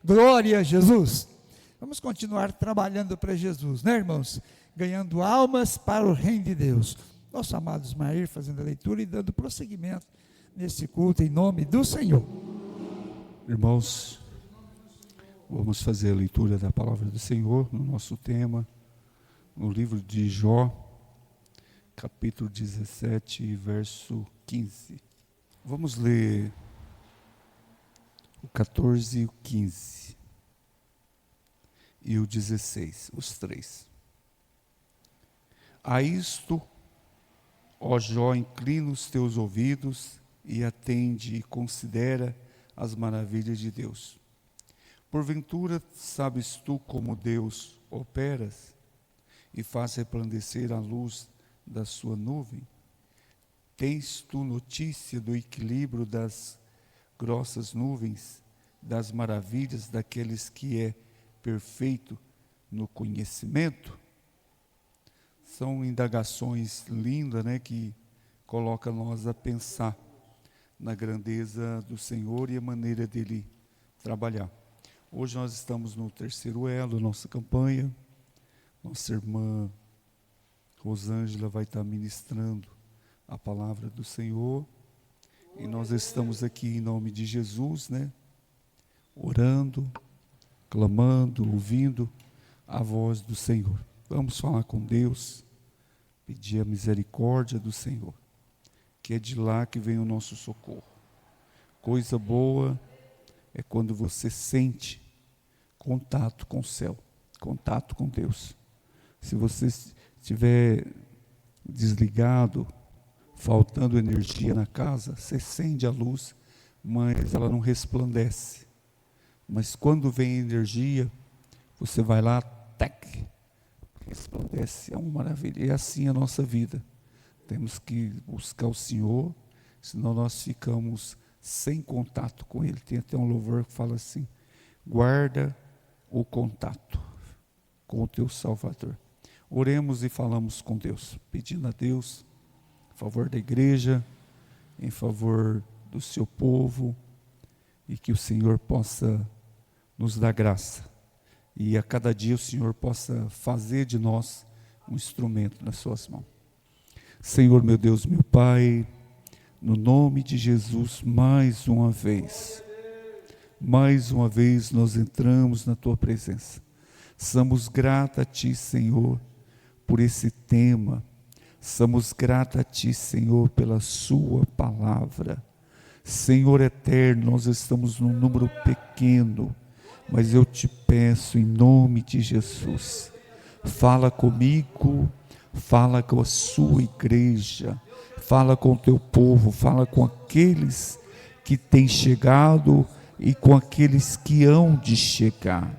Glória a Jesus. Vamos continuar trabalhando para Jesus, né, irmãos? Ganhando almas para o reino de Deus. Nosso amado Ismael fazendo a leitura e dando prosseguimento nesse culto em nome do Senhor. Irmãos, vamos fazer a leitura da palavra do Senhor no nosso tema, no livro de Jó, capítulo 17, verso 15. Vamos ler o 14 e o 15 e o 16, os três. A isto, ó Jó, inclina os teus ouvidos e atende e considera as maravilhas de Deus. Porventura sabes tu como Deus operas e faz resplandecer a luz da sua nuvem? Tens tu notícia do equilíbrio das grossas nuvens, das maravilhas daqueles que é perfeito no conhecimento? São indagações lindas, né, que colocam nós a pensar na grandeza do Senhor e a maneira dele trabalhar. Hoje nós estamos no terceiro elo, nossa campanha. Nossa irmã Rosângela vai estar ministrando a palavra do Senhor, e nós estamos aqui em nome de Jesus, né? Orando, clamando, ouvindo a voz do Senhor. Vamos falar com Deus, pedir a misericórdia do Senhor, que é de lá que vem o nosso socorro. Coisa boa é quando você sente contato com o céu, contato com Deus. Se você estiver desligado, faltando energia na casa, você acende a luz, mas ela não resplandece. Mas quando vem energia, você vai lá, tac, resplandece. É uma maravilha. É assim a nossa vida. Temos que buscar o Senhor, senão nós ficamos sem contato com Ele. Tem até um louvor que fala assim: guarda o contato com o teu Salvador. Oremos e falamos com Deus, pedindo a Deus em favor da igreja, em favor do seu povo, e que o Senhor possa nos dar graça, e a cada dia o Senhor possa fazer de nós um instrumento nas suas mãos. Senhor, meu Deus, meu Pai, no nome de Jesus, mais uma vez nós entramos na Tua presença. Somos gratos a Ti, Senhor, por esse tema. Somos gratos a Ti, Senhor, pela Sua palavra. Senhor eterno, nós estamos num número pequeno, mas eu te peço em nome de Jesus, fala comigo, fala com a sua igreja, fala com o teu povo, fala com aqueles que têm chegado e com aqueles que hão de chegar.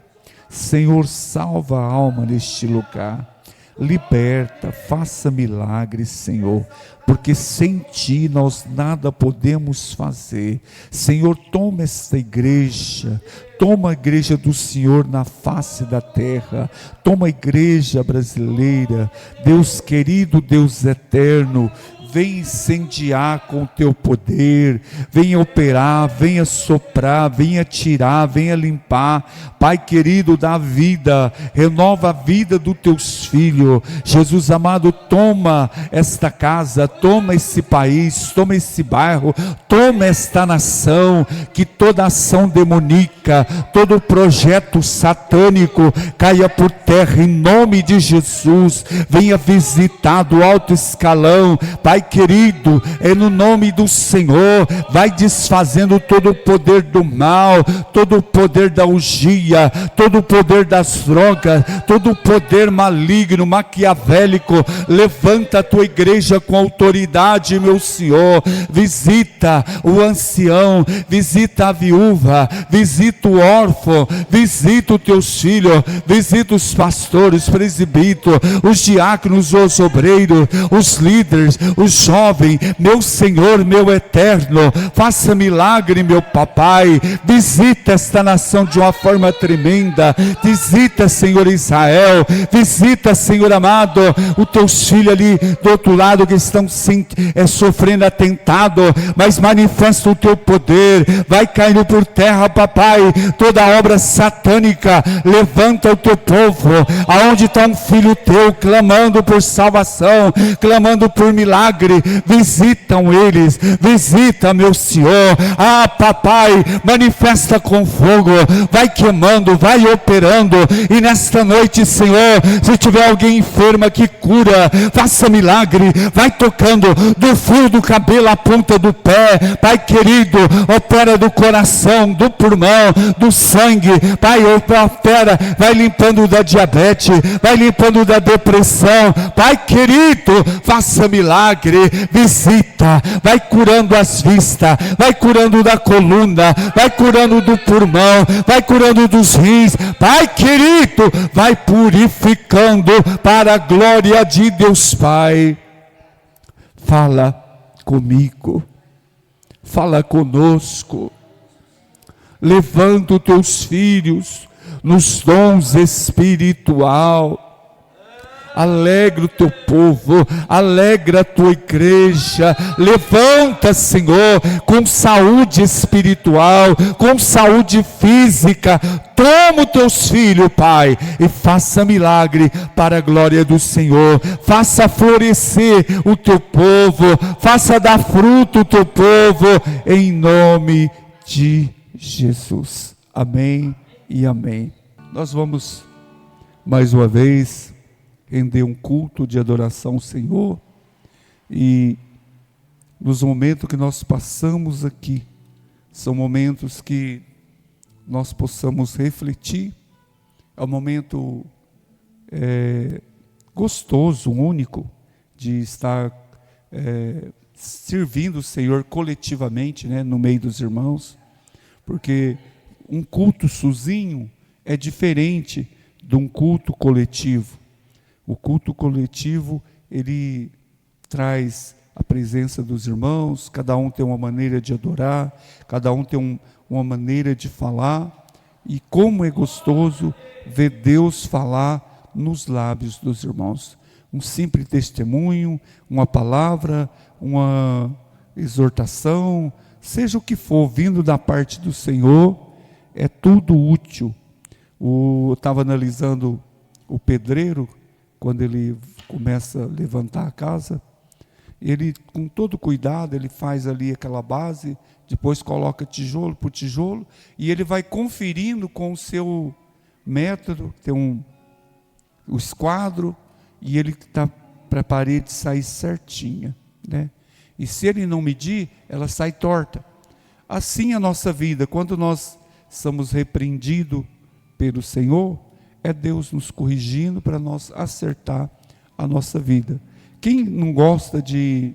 Senhor, salva a alma neste lugar, liberta, faça milagres, Senhor, porque sem Ti nós nada podemos fazer. Senhor, toma esta igreja, toma a igreja do Senhor na face da terra, toma a igreja brasileira, Deus querido, Deus eterno, vem incendiar com o teu poder, venha operar, venha soprar, venha tirar, venha limpar. Pai querido, dá vida, renova a vida dos teus filhos. Jesus amado, toma esta casa, toma esse país, toma esse bairro, toma esta nação, que toda ação demoníaca, todo projeto satânico caia por terra em nome de Jesus. Venha visitar do alto escalão, Pai querido, é no nome do Senhor, vai desfazendo todo o poder do mal, todo o poder da orgia, todo o poder das drogas, todo o poder maligno, maquiavélico. Levanta a tua igreja com autoridade, meu Senhor. Visita o ancião, visita a viúva, visita o órfão, visita os teus filhos, visita os pastores, presbíteros, os diáconos, os obreiros, os líderes, os o jovem, meu Senhor, meu eterno, faça milagre, meu papai, visita esta nação de uma forma tremenda, visita, Senhor Israel, visita, Senhor amado, os teus filhos ali do outro lado que estão sofrendo atentado, mas manifesta o teu poder, vai caindo por terra, papai, toda obra satânica, levanta o teu povo, aonde está um filho teu, clamando por salvação, clamando por milagre, visitam eles, visita, meu Senhor, papai, manifesta com fogo, vai queimando, vai operando, e nesta noite, Senhor, se tiver alguém enferma que cura, faça milagre, vai tocando do fio do cabelo à ponta do pé, Pai querido, opera do coração, do pulmão, do sangue, Pai, opera, vai limpando da diabetes, vai limpando da depressão, Pai querido, faça milagre, visita, vai curando as vistas, vai curando da coluna, vai curando do pulmão, vai curando dos rins, Pai querido, vai purificando para a glória de Deus Pai. Fala comigo, fala conosco, levanta os teus filhos nos dons espiritual, alegra o teu povo, alegra a tua igreja, levanta, Senhor, com saúde espiritual, com saúde física, toma os teus filhos, Pai, e faça milagre para a glória do Senhor, faça florescer o teu povo, faça dar fruto o teu povo, em nome de Jesus, amém e amém. Nós vamos mais uma vez render um culto de adoração ao Senhor, e nos momentos que nós passamos aqui, são momentos que nós possamos refletir, é um momento gostoso, único, de estar servindo o Senhor coletivamente, né, no meio dos irmãos, porque um culto sozinho é diferente de um culto coletivo. O culto coletivo, ele traz a presença dos irmãos, cada um tem uma maneira de adorar, cada um tem uma maneira de falar, e como é gostoso ver Deus falar nos lábios dos irmãos. Um simples testemunho, uma palavra, uma exortação, seja o que for, vindo da parte do Senhor, é tudo útil. Eu estava analisando o pedreiro, quando ele começa a levantar a casa, ele com todo cuidado, ele faz ali aquela base, depois coloca tijolo por tijolo, e ele vai conferindo com o seu método, tem o esquadro, e ele está para a parede sair certinha, né? E se ele não medir, ela sai torta. Assim a nossa vida, quando nós somos repreendidos pelo Senhor, é Deus nos corrigindo para nós acertar a nossa vida. Quem não gosta de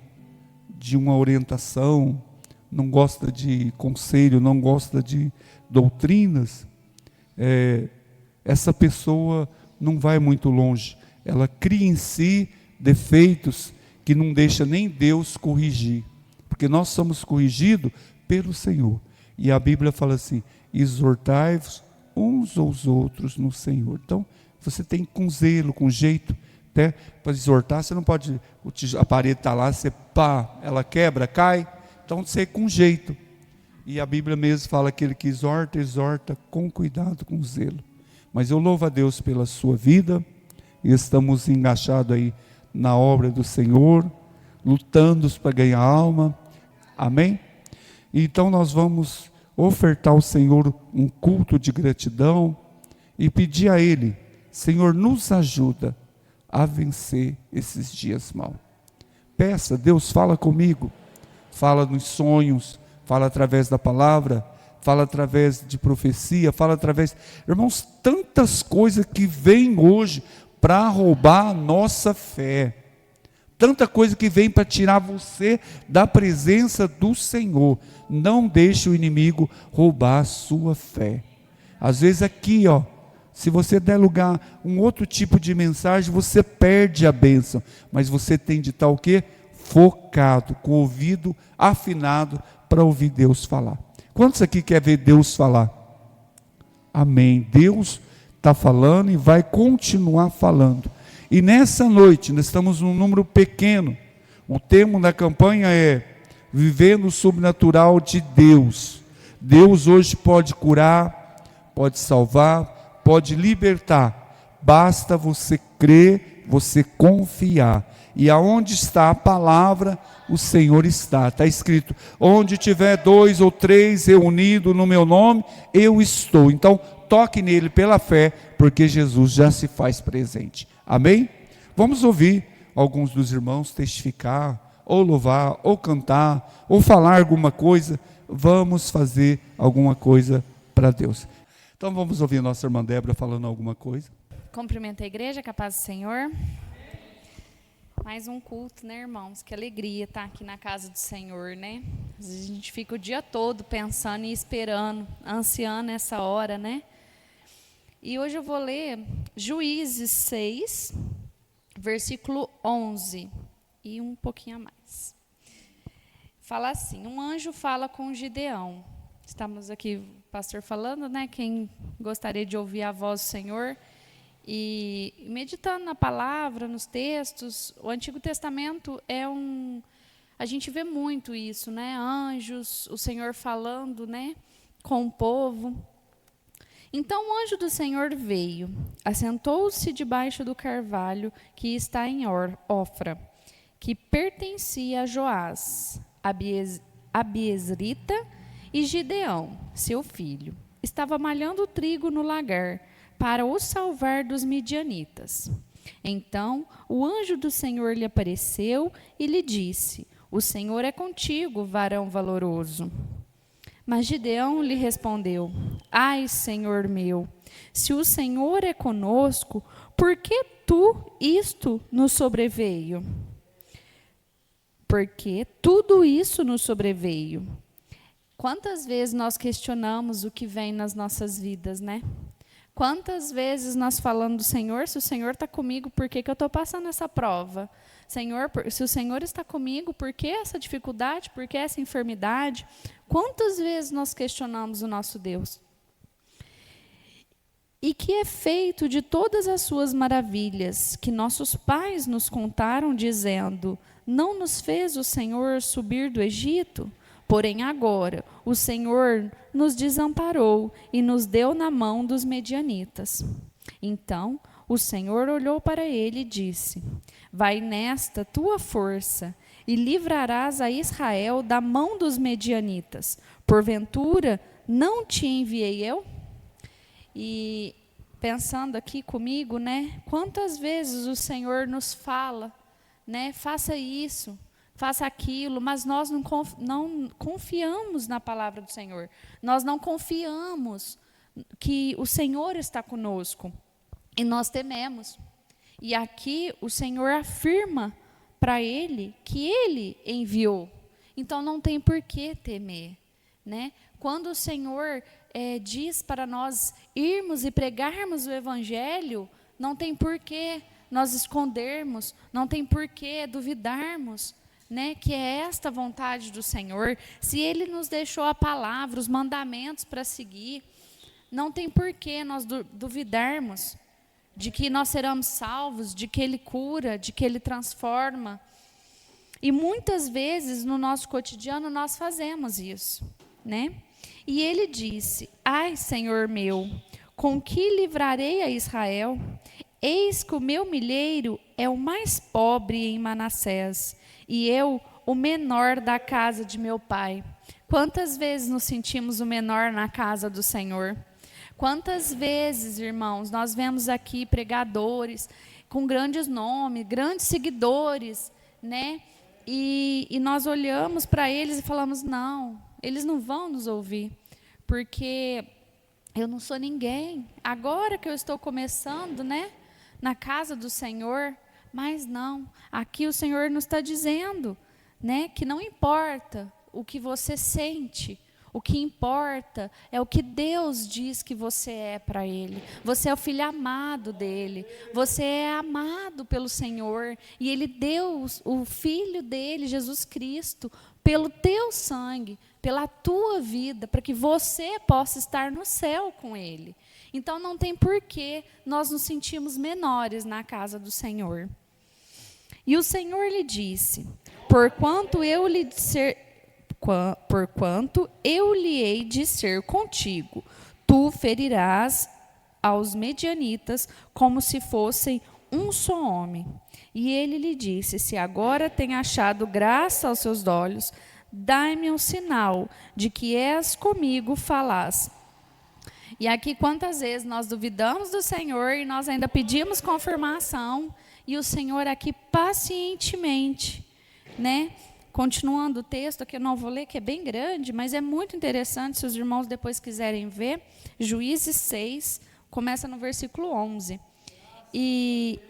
uma orientação, não gosta de conselho, não gosta de doutrinas, essa pessoa não vai muito longe. Ela cria em si defeitos que não deixa nem Deus corrigir, porque nós somos corrigidos pelo Senhor. E a Bíblia fala assim: exortai-vos uns aos outros no Senhor. Então, você tem com zelo, com jeito, até para exortar, você não pode, a parede está lá, você ela quebra, cai, então você com jeito. E a Bíblia mesmo fala: aquele que exorta, exorta com cuidado, com zelo. Mas eu louvo a Deus pela sua vida, e estamos engajados aí na obra do Senhor, lutando para ganhar alma, amém? Então nós vamos ofertar ao Senhor um culto de gratidão e pedir a Ele: Senhor, nos ajuda a vencer esses dias maus. Peça, Deus, fala comigo, fala nos sonhos, fala através da palavra, fala através de profecia, fala através, irmãos, tantas coisas que vêm hoje para roubar a nossa fé, tanta coisa que vem para tirar você da presença do Senhor. Não deixe o inimigo roubar a sua fé. Às vezes aqui, se você der lugar a um outro tipo de mensagem, você perde a bênção. Mas você tem de estar o quê? focado, com o ouvido afinado para ouvir Deus falar. Quantos aqui quer ver Deus falar? Amém. Deus está falando e vai continuar falando. E nessa noite, nós estamos num número pequeno. O tema da campanha é Vivendo o Sobrenatural de Deus. Deus hoje pode curar, pode salvar, pode libertar. Basta você crer, você confiar. E aonde está a palavra, o Senhor está. Está escrito, onde tiver 2 ou 3 reunidos no meu nome, eu estou. Então, toque nele pela fé, porque Jesus já se faz presente. Amém? Vamos ouvir alguns dos irmãos testificar, ou louvar, ou cantar, ou falar alguma coisa. Vamos fazer alguma coisa para Deus. Então vamos ouvir a nossa irmã Débora falando alguma coisa. Cumprimento a igreja, que a paz do Senhor. Mais um culto, né, irmãos? Que alegria estar aqui na casa do Senhor, né? Às vezes a gente fica o dia todo pensando e esperando, ansiando essa hora, né? E hoje eu vou ler Juízes 6, versículo 11, e um pouquinho a mais. Fala assim, um anjo fala com Gideão. Estamos aqui, o pastor falando, né? Quem gostaria de ouvir a voz do Senhor... E meditando na palavra, nos textos, o Antigo Testamento a gente vê muito isso, né? Anjos, o Senhor falando, né, com o povo. Então o anjo do Senhor veio, assentou-se debaixo do carvalho que está em Ofra, que pertencia a Joás, Abiezrita, e Gideão, seu filho. Estava malhando trigo no lagar, para o salvar dos midianitas. Então o anjo do Senhor lhe apareceu e lhe disse, o Senhor é contigo, varão valoroso. Mas Gideão lhe respondeu, ai, Senhor meu, se o Senhor é conosco, por que isto nos sobreveio? Porque tudo isso nos sobreveio. Quantas vezes nós questionamos o que vem nas nossas vidas, né? Quantas vezes nós falamos do Senhor, se o Senhor está comigo, por que eu estou passando essa prova? Senhor, se o Senhor está comigo, por que essa dificuldade, por que essa enfermidade? Quantas vezes nós questionamos o nosso Deus? E que é feito de todas as suas maravilhas, que nossos pais nos contaram, dizendo, não nos fez o Senhor subir do Egito? Porém agora o Senhor nos desamparou e nos deu na mão dos medianitas. Então o Senhor olhou para ele e disse, vai nesta tua força e livrarás a Israel da mão dos medianitas. Porventura não te enviei eu? E pensando aqui comigo, né? Quantas vezes o Senhor nos fala, né? Faça isso. Faça aquilo, mas nós não confiamos na palavra do Senhor. Nós não confiamos que o Senhor está conosco. E nós tememos. E aqui o Senhor afirma para ele que ele enviou. Então não tem por que temer, né? Quando o Senhor diz para nós irmos e pregarmos o Evangelho, não tem por que nós escondermos, não tem por que duvidarmos, né, que é esta vontade do Senhor. Se Ele nos deixou a palavra, os mandamentos para seguir, não tem por que nós duvidarmos de que nós seremos salvos, de que Ele cura, de que Ele transforma. E muitas vezes no nosso cotidiano nós fazemos isso, né? E Ele disse, ai, Senhor meu, com que livrarei a Israel? Eis que o meu milheiro é o mais pobre em Manassés, e eu, o menor da casa de meu pai. Quantas vezes nos sentimos o menor na casa do Senhor? Quantas vezes, irmãos, nós vemos aqui pregadores com grandes nomes, grandes seguidores, né? E nós olhamos para eles e falamos, não, eles não vão nos ouvir, porque eu não sou ninguém. Agora que eu estou começando, né, na casa do Senhor, mas não, aqui o Senhor nos está dizendo, né, que não importa o que você sente, O que importa é o que Deus diz que você é para Ele. Você é o filho amado dEle. Você é amado pelo Senhor. E Ele deu o Filho dEle, Jesus Cristo, pelo teu sangue, pela tua vida, para que você possa estar no céu com Ele. Então não tem porquê nós nos sentirmos menores na casa do Senhor. E o Senhor lhe disse: porquanto eu lhe hei de ser contigo, tu ferirás aos medianitas como se fossem um só homem. E ele lhe disse: se agora tem achado graça aos seus olhos, dai-me um sinal de que és comigo falaz. E aqui quantas vezes nós duvidamos do Senhor e nós ainda pedimos confirmação, e o Senhor aqui pacientemente, né? Continuando o texto, que eu não vou ler, que é bem grande, mas é muito interessante, se os irmãos depois quiserem ver. Juízes 6, começa no versículo 11. E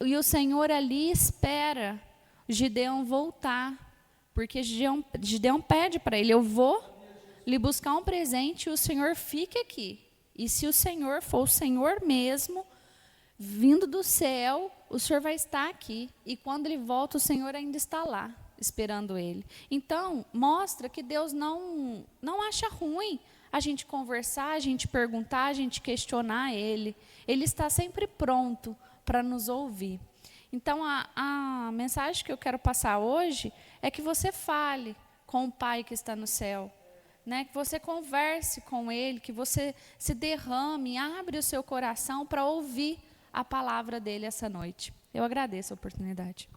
o Senhor ali espera Gideão voltar, porque Gideão pede para ele: eu vou lhe buscar um presente e o Senhor fique aqui. E se o Senhor for o Senhor mesmo, vindo do céu, o Senhor vai estar aqui. E quando ele volta, o Senhor ainda está lá, esperando ele. Então, mostra que Deus não acha ruim a gente conversar, a gente perguntar, a gente questionar Ele. Ele está sempre pronto para nos ouvir. Então, a mensagem que eu quero passar hoje é que você fale com o Pai que está no céu, né? Que você converse com Ele, que você se derrame, abre o seu coração para ouvir a palavra dEle essa noite. Eu agradeço a oportunidade.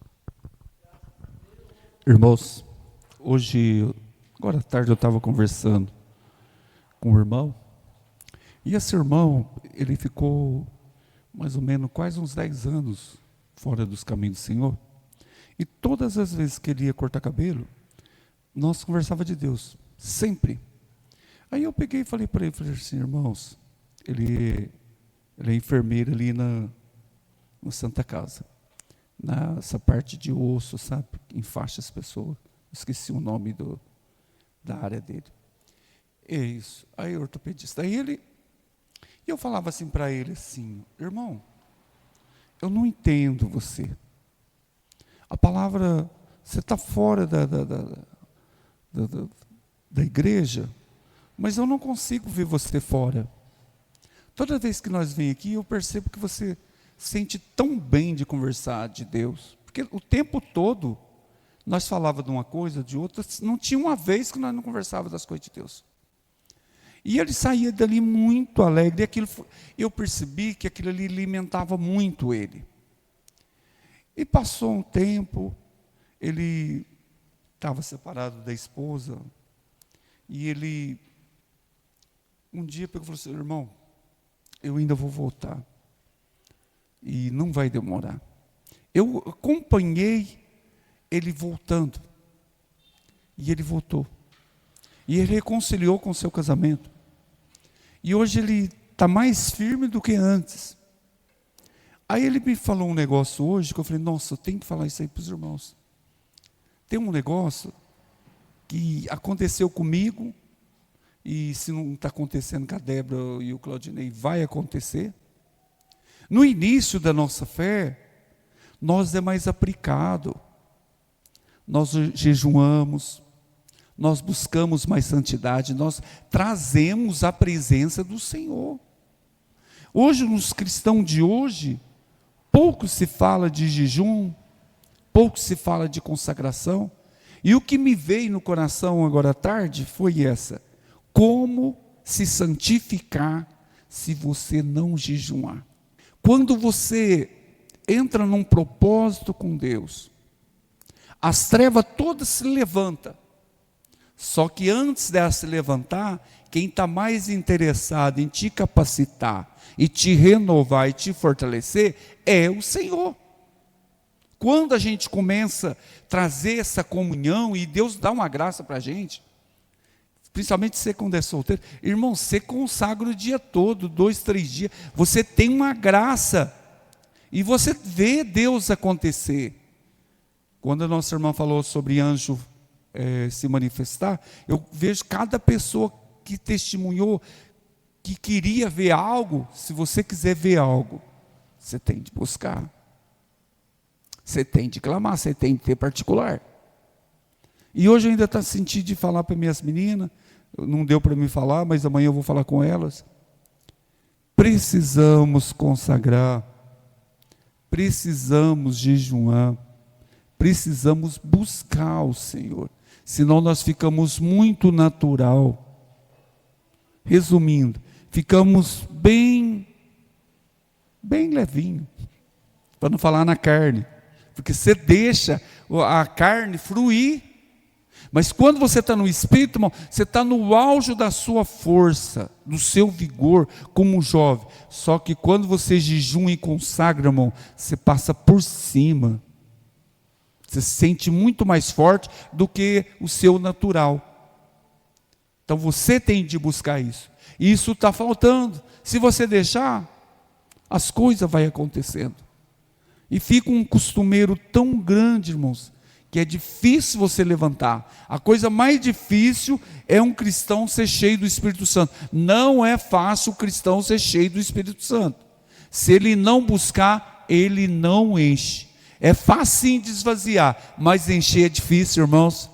Irmãos, agora à tarde eu estava conversando com o irmão, e esse irmão, ele ficou mais ou menos quase uns 10 anos fora dos caminhos do Senhor, e todas as vezes que ele ia cortar cabelo, nós conversava de Deus, sempre. Aí eu peguei e falei para ele, falei assim: irmãos, ele é enfermeiro ali na Santa Casa, nessa parte de osso, sabe, enfaixa as pessoas, esqueci o nome da área dele. É isso, aí ortopedista. E eu falava assim para ele assim: irmão, eu não entendo você. A palavra, você está fora da igreja, mas eu não consigo ver você fora. Toda vez que nós vem aqui, eu percebo que você sente tão bem de conversar de Deus, porque o tempo todo nós falávamos de uma coisa, de outra, não tinha uma vez que nós não conversávamos das coisas de Deus. E ele saía dali muito alegre, e eu percebi que aquilo ali alimentava muito ele. E passou um tempo, ele estava separado da esposa, e ele um dia pegou e falou assim: irmão, eu ainda vou voltar, e não vai demorar. Eu acompanhei ele voltando, e ele voltou, e ele reconciliou com o seu casamento, e hoje ele está mais firme do que antes. Aí ele me falou um negócio hoje, que eu falei: nossa, eu tenho que falar isso aí para os irmãos. Tem um negócio que aconteceu comigo, e se não está acontecendo com a Débora e o Claudinei, vai acontecer. No início da nossa fé, nós é mais aplicado, nós jejuamos, nós buscamos mais santidade, nós trazemos a presença do Senhor. Hoje, nos cristãos de hoje, pouco se fala de jejum, pouco se fala de consagração, e o que me veio no coração agora à tarde foi essa: como se santificar se você não jejuar? Quando você entra num propósito com Deus, as trevas todas se levantam. Só que antes dela se levantar, quem está mais interessado em te capacitar, e te renovar, e te fortalecer, é o Senhor. Quando a gente começa a trazer essa comunhão, e Deus dá uma graça para a gente, principalmente você quando é solteiro, irmão, você consagra o dia todo, 2, 3 dias, você tem uma graça, e você vê Deus acontecer. Quando a nossa irmã falou sobre anjo se manifestar, eu vejo cada pessoa que testemunhou que queria ver algo. Se você quiser ver algo, você tem de buscar, você tem de clamar, você tem de ter particular. E hoje eu ainda estou sentindo de falar para minhas meninas, não deu para me falar, mas amanhã eu vou falar com elas. Precisamos consagrar, precisamos jejuar, precisamos buscar o Senhor, senão nós ficamos muito natural. Resumindo, ficamos bem levinho, para não falar na carne, porque você deixa a carne fruir. Mas quando você está no Espírito, irmão, você está no auge da sua força, do seu vigor, como um jovem. Só que quando você jejum e consagra, irmão, você passa por cima. Você se sente muito mais forte do que o seu natural. Então você tem de buscar isso. E isso está faltando. Se você deixar, as coisas vão acontecendo. E fica um costumeiro tão grande, irmãos, que é difícil você levantar. A coisa mais difícil é um cristão ser cheio do Espírito Santo. Não é fácil o cristão ser cheio do Espírito Santo. Se ele não buscar, ele não enche. É fácil de esvaziar, mas encher é difícil, irmãos.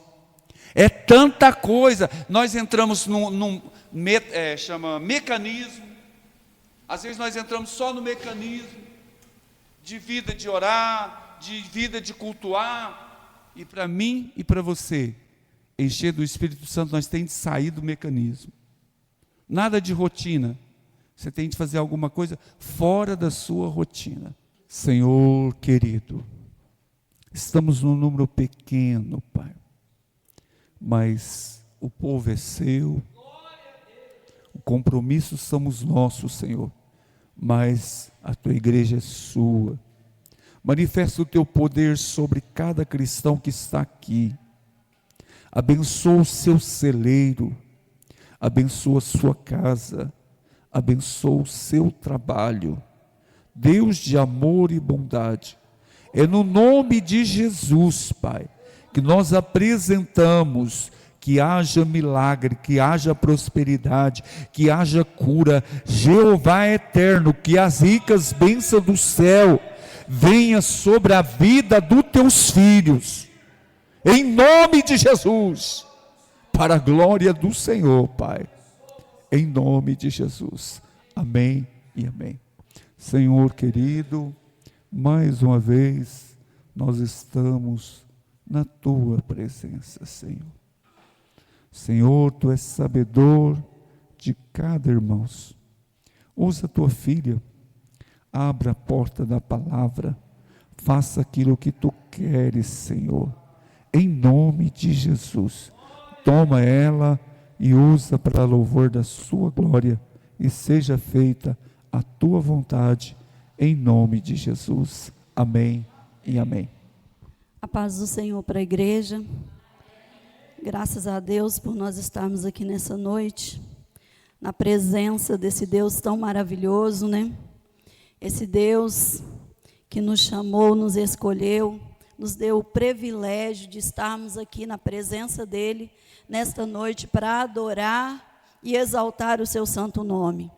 É tanta coisa. Nós entramos chama mecanismo. Às vezes nós entramos só no mecanismo de vida de orar, de vida de cultuar. E para mim e para você, encher do Espírito Santo, nós temos de sair do mecanismo. Nada de rotina. Você tem de fazer alguma coisa fora da sua rotina. Senhor querido, estamos num número pequeno, Pai, mas o povo é seu, o compromisso somos nossos, Senhor, mas a tua igreja é sua. Manifesta o teu poder sobre cada cristão que está aqui. Abençoa o seu celeiro, abençoa a sua casa, abençoa o seu trabalho. Deus de amor e bondade, é no nome de Jesus, Pai, que nós apresentamos que haja milagre, que haja prosperidade, que haja cura. Jeová eterno, que as ricas bênçãos do céu venha sobre a vida dos teus filhos, em nome de Jesus, para a glória do Senhor, Pai, em nome de Jesus, amém e amém. Senhor querido, mais uma vez, nós estamos na tua presença, Senhor. Senhor, tu és sabedor de cada irmão. Usa a tua filha, abra a porta da palavra, faça aquilo que tu queres, Senhor, em nome de Jesus. Toma ela e usa para louvor da sua glória, e seja feita a tua vontade, em nome de Jesus. Amém e amém. A paz do Senhor para a igreja. Graças a Deus por nós estarmos aqui nessa noite, na presença desse Deus tão maravilhoso, né? Esse Deus que nos chamou, nos escolheu, nos deu o privilégio de estarmos aqui na presença dEle, nesta noite, para adorar e exaltar o seu santo nome.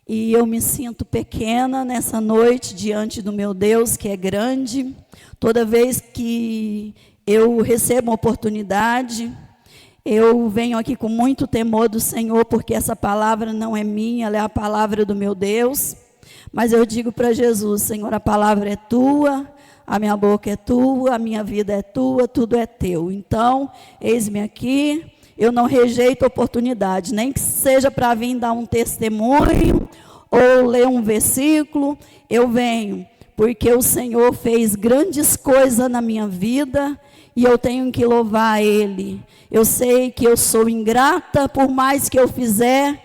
E eu me sinto pequena nessa noite, diante do meu Deus, que é grande. Toda vez que eu recebo uma oportunidade, eu venho aqui com muito temor do Senhor, porque essa palavra não é minha, ela é a palavra do meu Deus. Mas eu digo para Jesus: Senhor, a palavra é tua, a minha boca é tua, a minha vida é tua, tudo é teu. Então, eis-me aqui, eu não rejeito a oportunidade, nem que seja para vir dar um testemunho, ou ler um versículo, eu venho, porque o Senhor fez grandes coisas na minha vida, e eu tenho que louvar Ele. Eu sei que eu sou ingrata, por mais que eu fizer,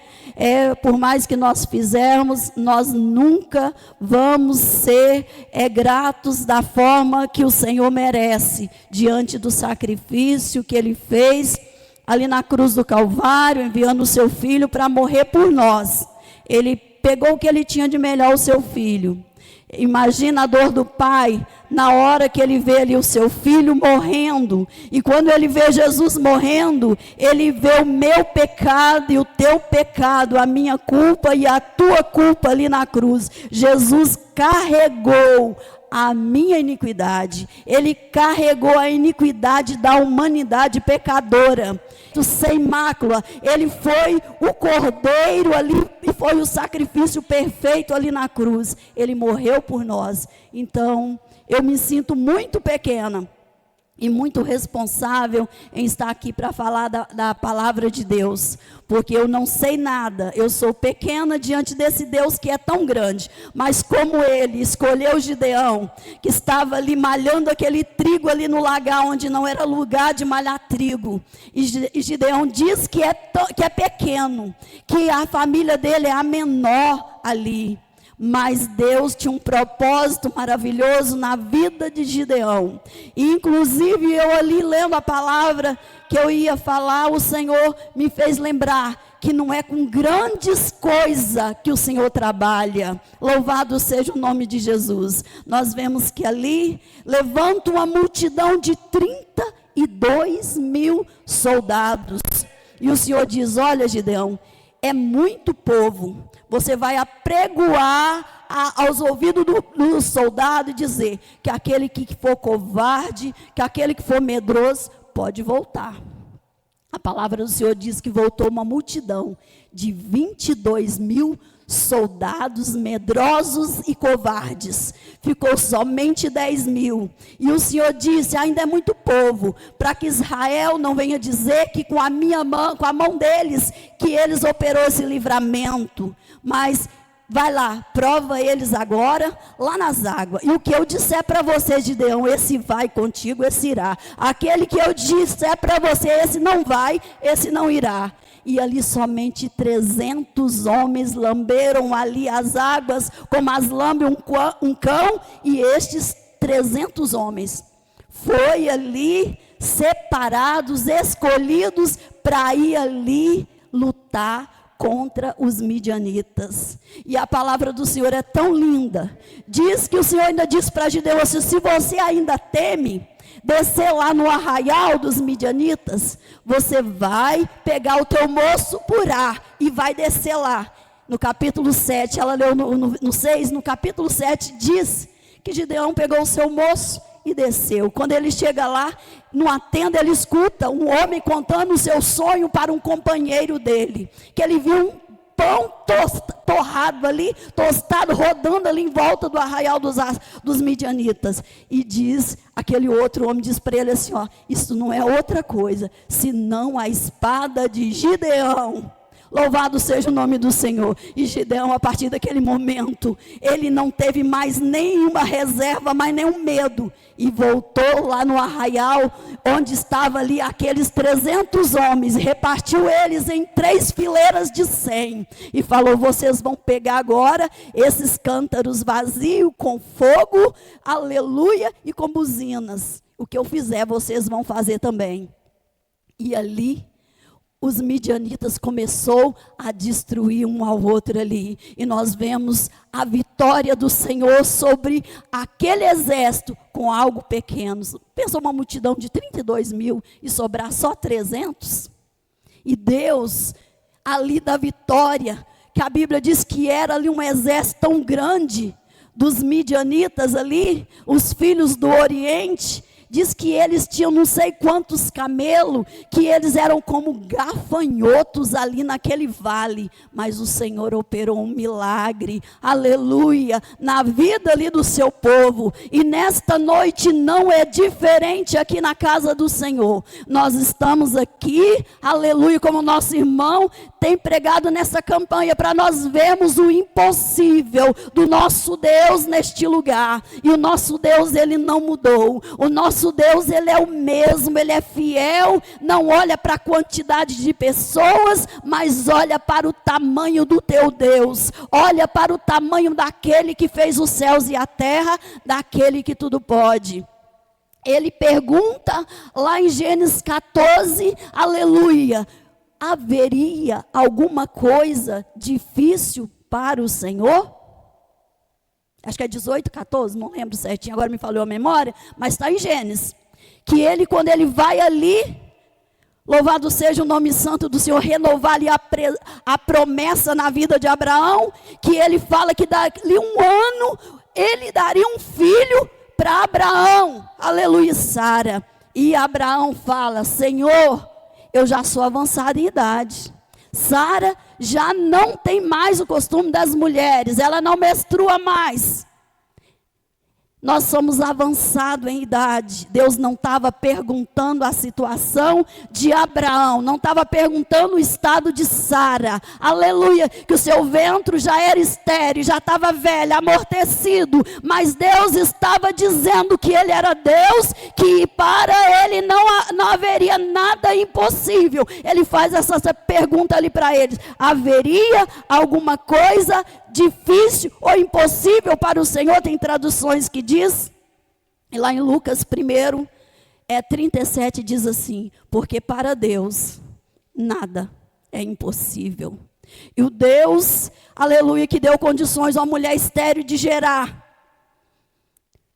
por mais que nós fizermos, nós nunca vamos ser gratos da forma que o Senhor merece, diante do sacrifício que Ele fez, ali na cruz do Calvário, enviando o seu Filho para morrer por nós. Ele pegou o que Ele tinha de melhor, o seu Filho, Imagina a dor do pai na hora que ele vê ali o seu filho morrendo. E quando ele vê Jesus morrendo, ele vê o meu pecado e o teu pecado, a minha culpa e a tua culpa ali na cruz. Jesus carregou a minha iniquidade. Ele carregou a iniquidade da humanidade pecadora. Sem mácula, ele foi o cordeiro ali e foi o sacrifício perfeito ali na cruz. Ele morreu por nós. Então, eu me sinto muito pequena e muito responsável em estar aqui para falar da palavra de Deus, porque eu não sei nada, eu sou pequena diante desse Deus que é tão grande, mas como ele escolheu Gideão, que estava ali malhando aquele trigo ali no lagar, onde não era lugar de malhar trigo, e Gideão diz que é pequeno, que a família dele é a menor ali, mas Deus tinha um propósito maravilhoso na vida de Gideão. E inclusive eu ali lendo a palavra que eu ia falar, o Senhor me fez lembrar que não é com grandes coisas que o Senhor trabalha. Louvado seja o nome de Jesus. Nós vemos que ali levanta uma multidão de 32 mil soldados. E o Senhor diz: olha, Gideão, é muito povo. Você vai apregoar aos ouvidos do soldado e dizer que aquele que for covarde, que aquele que for medroso, pode voltar. A palavra do Senhor diz que voltou uma multidão de 22 mil soldados medrosos e covardes. Ficou somente 10 mil. E o Senhor disse: ainda é muito povo, para que Israel não venha dizer que com a mão deles, que eles operou esse livramento. Mas vai lá, prova eles agora, lá nas águas. E o que eu disser para você, Gideão, esse vai contigo, esse irá. Aquele que eu disser para você, esse não vai, esse não irá. E ali somente 300 homens lamberam ali as águas, como as lambe um cão, e estes 300 homens foi ali separados, escolhidos para ir ali lutar contra os midianitas. E a palavra do Senhor é tão linda. Diz que o Senhor ainda diz para Gideão assim: se você ainda teme descer lá no arraial dos midianitas, você vai pegar o teu moço Purá e vai descer lá. No capítulo 7, ela leu no 6, no capítulo 7 diz que Gideão pegou o seu moço e desceu. Quando ele chega lá, numa tenda, ele escuta um homem contando o seu sonho para um companheiro dele, que ele viu um pão torrado ali, tostado, rodando ali em volta do arraial dos midianitas. E diz, aquele outro homem diz para ele assim, ó: isso não é outra coisa, senão a espada de Gideão. Louvado seja o nome do Senhor. E Gideão, a partir daquele momento, ele não teve mais nenhuma reserva, mais nenhum medo. E voltou lá no arraial, onde estava ali aqueles 300 homens, e repartiu eles em 3 fileiras de 100. E falou: vocês vão pegar agora esses cântaros vazios, com fogo, aleluia, e com buzinas. O que eu fizer, vocês vão fazer também. E ali, os midianitas começou a destruir um ao outro ali. E nós vemos a vitória do Senhor sobre aquele exército com algo pequeno. Pensa uma multidão de 32 mil e sobrar só 300? E Deus, ali da vitória, que a Bíblia diz que era ali um exército tão grande, dos midianitas ali, os filhos do Oriente. Diz que eles tinham não sei quantos camelos, que eles eram como gafanhotos ali naquele vale. Mas o Senhor operou um milagre, aleluia, na vida ali do seu povo. E nesta noite não é diferente aqui na casa do Senhor. Nós estamos aqui, aleluia, como nosso irmão tem pregado nessa campanha, para nós vermos o impossível do nosso Deus neste lugar. E o nosso Deus, ele não mudou. O nosso Deus, ele é o mesmo, ele é fiel, não olha para a quantidade de pessoas, mas olha para o tamanho do teu Deus, olha para o tamanho daquele que fez os céus e a terra, daquele que tudo pode. Ele pergunta lá em Gênesis 14, aleluia: haveria alguma coisa difícil para o Senhor? acho que é 18, 14, não lembro certinho, agora me falou a memória, mas está em Gênesis, que ele, quando ele vai ali, louvado seja o nome santo do Senhor, renovar ali a promessa na vida de Abraão, que ele fala que dali um ano, ele daria um filho para Abraão, aleluia, Sara, e Abraão fala, Senhor, eu já sou avançada em idade, Sara já não tem mais o costume das mulheres, ela não menstrua mais. Nós somos avançados em idade. Deus não estava perguntando a situação de Abraão, não estava perguntando o estado de Sara, aleluia, que o seu ventre já era estéril, já estava velho, amortecido, mas Deus estava dizendo que Ele era Deus, que para Ele não haveria nada impossível. Ele faz essa pergunta ali para eles, haveria alguma coisa difícil ou impossível para o Senhor? Tem traduções que diz, e lá em Lucas 1, 37 diz assim, porque para Deus nada é impossível. E o Deus, aleluia, que deu condições a uma mulher estéril de gerar,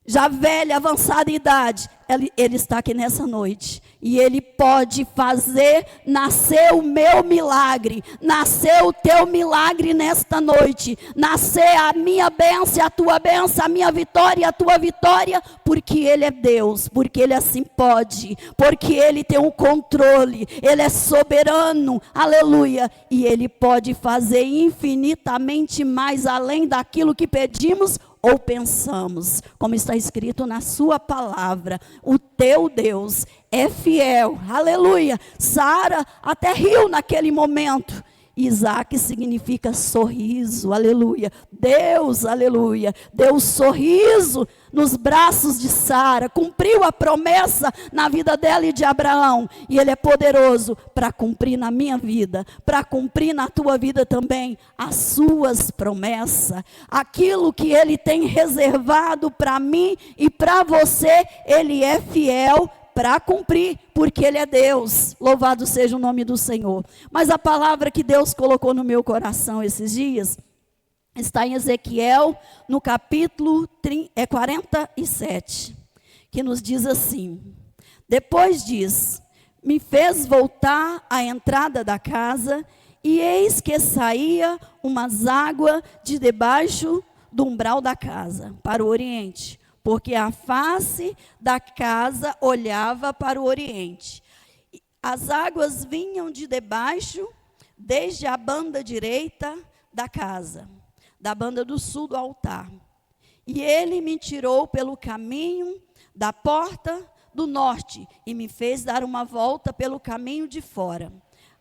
já velha, avançada em idade, ele está aqui nessa noite, e Ele pode fazer nascer o meu milagre, nascer o teu milagre nesta noite, nascer a minha bênção, a tua bênção, a minha vitória e a tua vitória, porque Ele é Deus, porque Ele assim pode, porque Ele tem um controle, Ele é soberano, aleluia, e Ele pode fazer infinitamente mais além daquilo que pedimos ou pensamos, como está escrito na sua palavra, o teu Deus é fiel, aleluia. Sara até riu naquele momento. Isaac significa sorriso, aleluia. Deus, aleluia, deu um sorriso nos braços de Sara, cumpriu a promessa na vida dela e de Abraão, e Ele é poderoso para cumprir na minha vida, para cumprir na tua vida também, as suas promessas, aquilo que Ele tem reservado para mim e para você, Ele é fiel para cumprir, porque Ele é Deus, louvado seja o nome do Senhor. Mas a palavra que Deus colocou no meu coração esses dias, está em Ezequiel, no capítulo 47, que nos diz assim, depois diz, me fez voltar à entrada da casa, e eis que saía umas águas de debaixo do umbral da casa, para o oriente, porque a face da casa olhava para o oriente. As águas vinham de debaixo, desde a banda direita da casa, da banda do sul do altar. E Ele me tirou pelo caminho da porta do norte, e me fez dar uma volta pelo caminho de fora,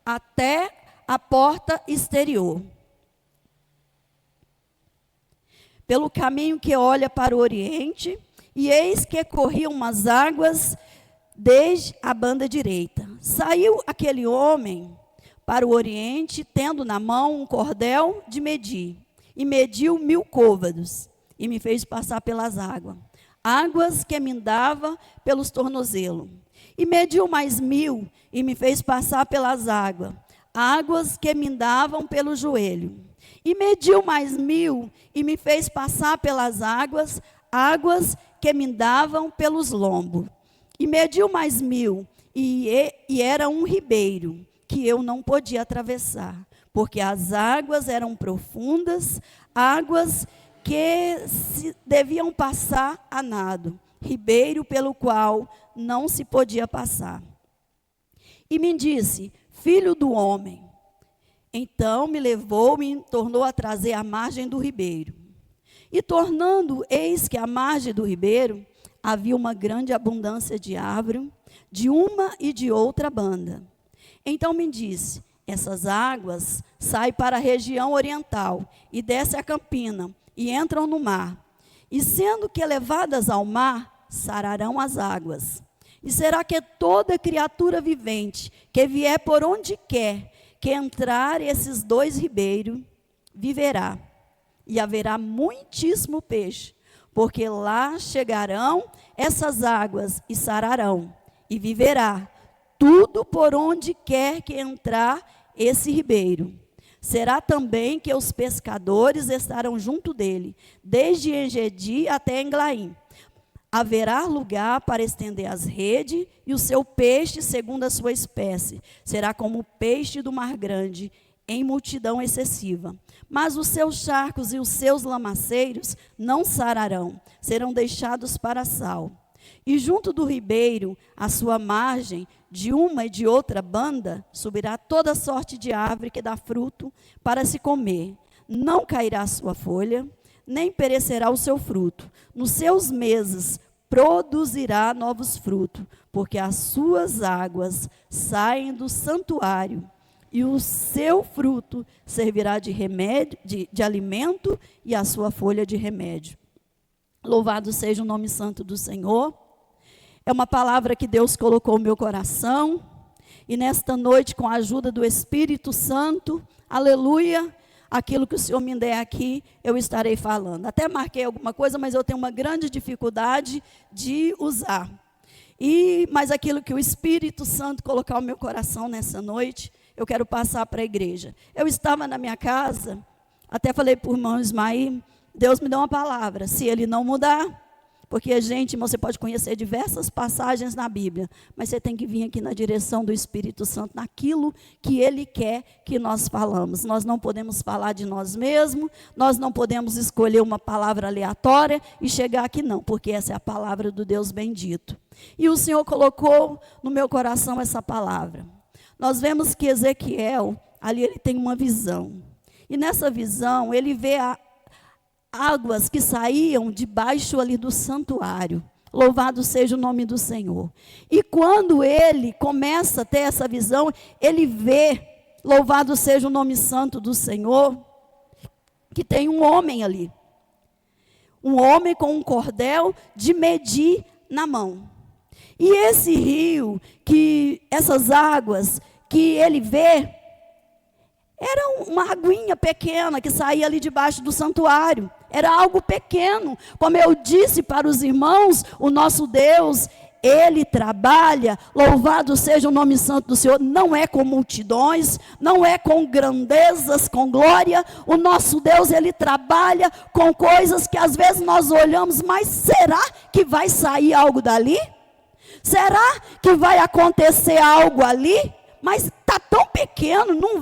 até a porta exterior, pelo caminho que olha para o oriente, e eis que corriam umas águas desde a banda direita. Saiu aquele homem para o oriente, tendo na mão um cordel de medir, e mediu 1000 côvados, e me fez passar pelas águas, águas que me dava pelos tornozelos. E mediu mais 1000, e me fez passar pelas águas, águas que me davam pelo joelho. E mediu mais 1000, e me fez passar pelas águas, águas que me davam pelos lombos. E mediu mais 1000, e era um ribeiro, que eu não podia atravessar, porque as águas eram profundas, águas que deviam passar a nado, ribeiro pelo qual não se podia passar. E me disse, filho do homem, então me levou, me tornou a trazer à margem do ribeiro. E tornando, eis que à margem do ribeiro havia uma grande abundância de árvore, de uma e de outra banda. Então me disse, essas águas saem para a região oriental, e descem a campina, e entram no mar. E sendo que levadas ao mar, sararão as águas. E será que toda criatura vivente, que vier por onde quer, que entrar esses 2 ribeiros, viverá. E haverá muitíssimo peixe, porque lá chegarão essas águas e sararão, e viverá tudo por onde quer que entrar esse ribeiro. Será também que os pescadores estarão junto dele, desde Engedi até Englaim. Haverá lugar para estender as redes, e o seu peixe, segundo a sua espécie, será como o peixe do mar grande, em multidão excessiva. Mas os seus charcos e os seus lamaceiros não sararão, serão deixados para sal. E junto do ribeiro, à sua margem, de uma e de outra banda, subirá toda sorte de árvore que dá fruto para se comer. Não cairá a sua folha, nem perecerá o seu fruto. Nos seus meses produzirá novos frutos, porque as suas águas saem do santuário, e o seu fruto servirá de remédio, de alimento, e a sua folha de remédio. Louvado seja o nome santo do Senhor. É uma palavra que Deus colocou no meu coração, e nesta noite, com a ajuda do Espírito Santo, aleluia, aquilo que o Senhor me der aqui, eu estarei falando. Até marquei alguma coisa, mas eu tenho uma grande dificuldade de usar. Mas aquilo que o Espírito Santo colocar no meu coração nessa noite, eu quero passar para a igreja. Eu estava na minha casa, até falei para o irmão Ismael, Deus me deu uma palavra, se ele não mudar, porque, gente, você pode conhecer diversas passagens na Bíblia, mas você tem que vir aqui na direção do Espírito Santo, naquilo que Ele quer que nós falamos. Nós não podemos falar de nós mesmos, nós não podemos escolher uma palavra aleatória e chegar aqui não, porque essa é a palavra do Deus bendito. E o Senhor colocou no meu coração essa palavra. Nós vemos que Ezequiel, ali ele tem uma visão, e nessa visão ele vê águas que saíam debaixo ali do santuário. Louvado seja o nome do Senhor. E quando ele começa a ter essa visão, ele vê, louvado seja o nome santo do Senhor, que tem um homem ali. Um homem com um cordel de medir na mão. E esse rio, essas águas que ele vê, era uma aguinha pequena que saía ali debaixo do santuário. Era algo pequeno. Como eu disse para os irmãos, o nosso Deus, Ele trabalha, louvado seja o nome santo do Senhor, não é com multidões, não é com grandezas, com glória. O nosso Deus, Ele trabalha com coisas que às vezes nós olhamos, mas será que vai sair algo dali? Será que vai acontecer algo ali? Mas está tão pequeno, não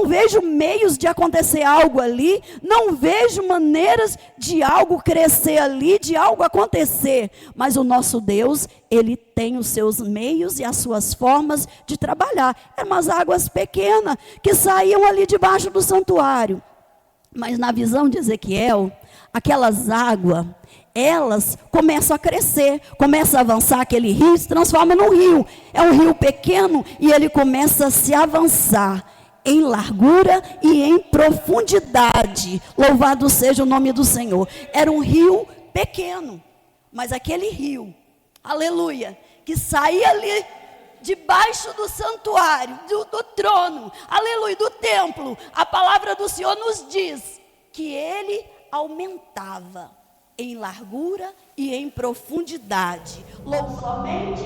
vejo meios de acontecer algo ali, não vejo maneiras de algo crescer ali, de algo acontecer. Mas o nosso Deus, Ele tem os seus meios e as suas formas de trabalhar. Eram umas águas pequenas que saíam ali debaixo do santuário. Mas na visão de Ezequiel, aquelas águas, elas começam a crescer, começam a avançar, aquele rio se transforma num rio. É um rio pequeno e ele começa a se avançar em largura e em profundidade. Louvado seja o nome do Senhor. Era um rio pequeno, mas aquele rio, aleluia, que saía ali debaixo do santuário, do trono, aleluia, do templo. A palavra do Senhor nos diz que ele aumentava em largura e em profundidade. Somente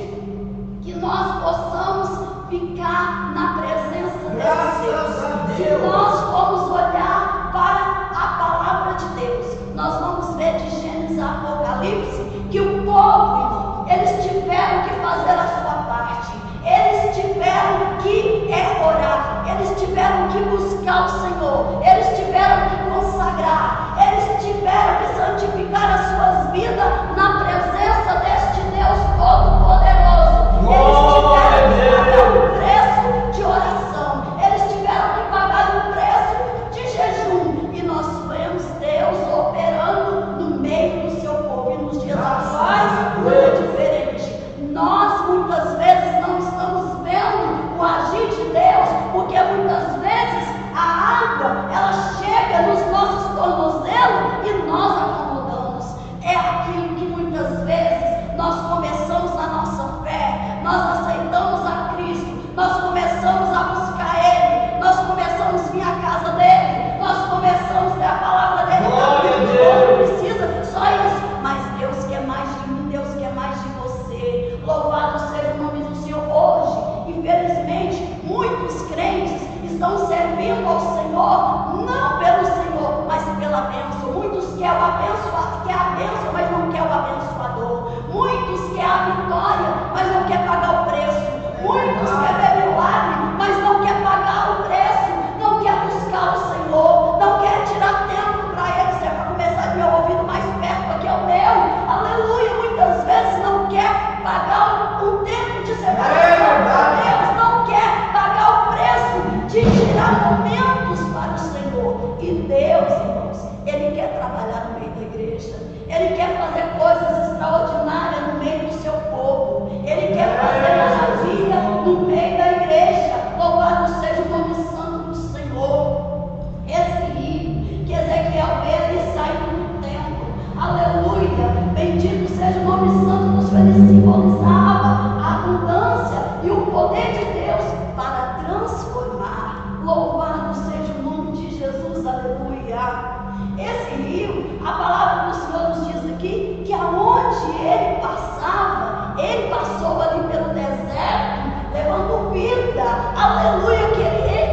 que nós possamos ficar na presença desse Deus. Se nós formos olhar para a palavra de Deus, nós vamos ver de Gênesis a Apocalipse que o povo, irmão, eles tiveram que fazer a sua parte. Eles tiveram que orar, eles tiveram que buscar o Senhor, eles tiveram que consagrar, eles tiveram que santificar as suas vidas na presença deste Deus Todo-Poderoso. Eles tiveram que pagar um preço de oração, eles tiveram que pagar um preço de jejum, e nós vemos Deus operando no meio do seu povo. E nos dias atuais não é diferente. Nós muitas vezes não estamos vendo o agir de Deus, porque muitas vezes a água, ela trabalhar no meio da igreja. Ele quer fazer coisas extraordinárias no meio do seu povo. Ele quer fazer maravilha no meio da igreja. Louvado seja o nome santo do Senhor. Esse rio que Ezequiel vê ele saindo do templo, aleluia, bendito seja o nome santo dos felizes, simbolizava a abundância e o poder de Deus para transformar. Louvado seja o nome de Jesus, aleluia. Esse rio, a palavra do Senhor nos diz aqui que aonde ele passava, ele passou ali pelo deserto, levando vida, aleluia.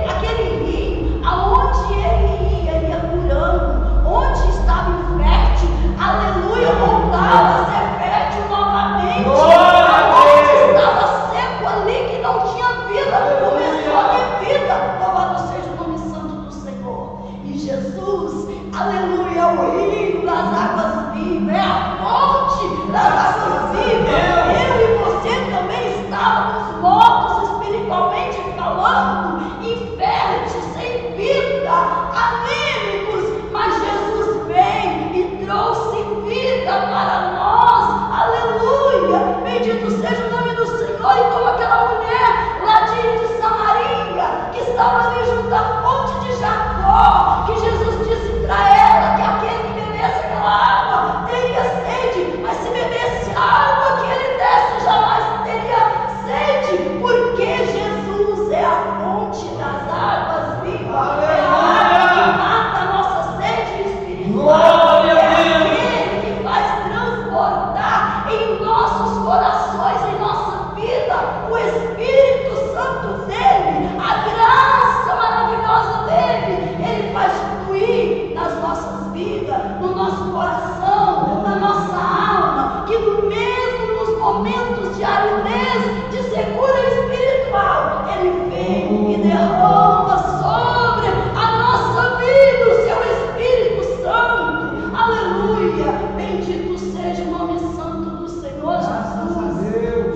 Aquele rio, aonde ele ia curando, onde estava infértil, aleluia, voltava a ser fértil novamente. Aonde estava seco ali, que não tinha vida, começou a ter vida. Louvado seja o nome santo do Senhor. E Jesus, aleluia, é o rio das águas vivas, é a fonte das águas vivas. Eu e você também estávamos mortos espiritualmente falando, inférteis, sem vida, anêmicos, mas Jesus veio e trouxe vida para nós, aleluia, bendito seja o nome do Senhor. E como aquela mulher lá de Samaria, que estava ali junto à fonte de Jacó, que Jesus disse para ela que aquele que bebesse aquela água teria sede, mas se bebesse a água que ele desse, jamais teria sede, porque Jesus é a fonte das águas vivas, é a água que mata a nossa sede espiritual, é aquele que faz transbordar em nossos corações, em nossa vida, o Espírito Santo dele, a graça maravilhosa dele. Ele faz fluir nas nossas vidas, no nosso coração, na nossa alma, que mesmo nos momentos de aridez, de secura espiritual, ele vem e derrama sobre a nossa vida o seu Espírito Santo, aleluia, bendito seja o nome santo do Senhor Jesus.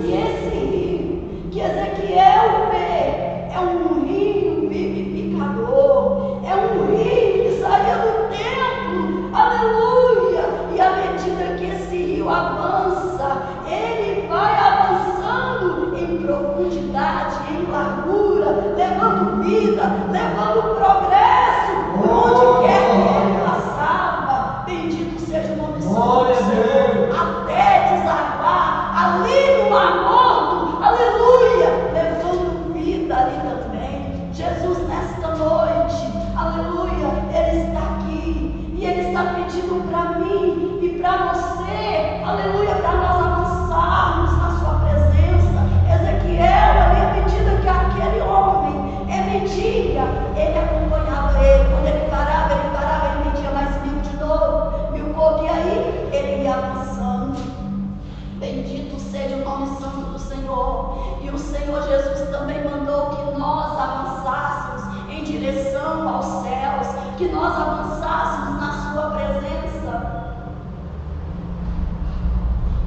E esse rio que Ezequiel vê é um rio vivificador, é um rio que saía do templo, aleluia. E à medida que esse rio avança, ele vai avançando em profundidade, em largura, levando vida, levando progresso por onde quer que ele passava. Bendito seja o nome santo do Senhor, até desaguar ali no Mar Morto, aleluia, levando vida ali também. Jesus, nesta noite, aleluia, ele está aqui e ele está pedindo para mim e para você, aleluia, para nós avançarmos na sua presença. Ezequiel, ali à medida que aquele homem media, ele acompanhava ele. Quando ele parava, ele media mais 1000 de novo, 1000 pouco, e aí ele ia avançando. Bendito seja o nome santo do Senhor. E o Senhor Jesus também mandou que nós avançássemos em direção aos céus, que nós avançássemos na sua presença.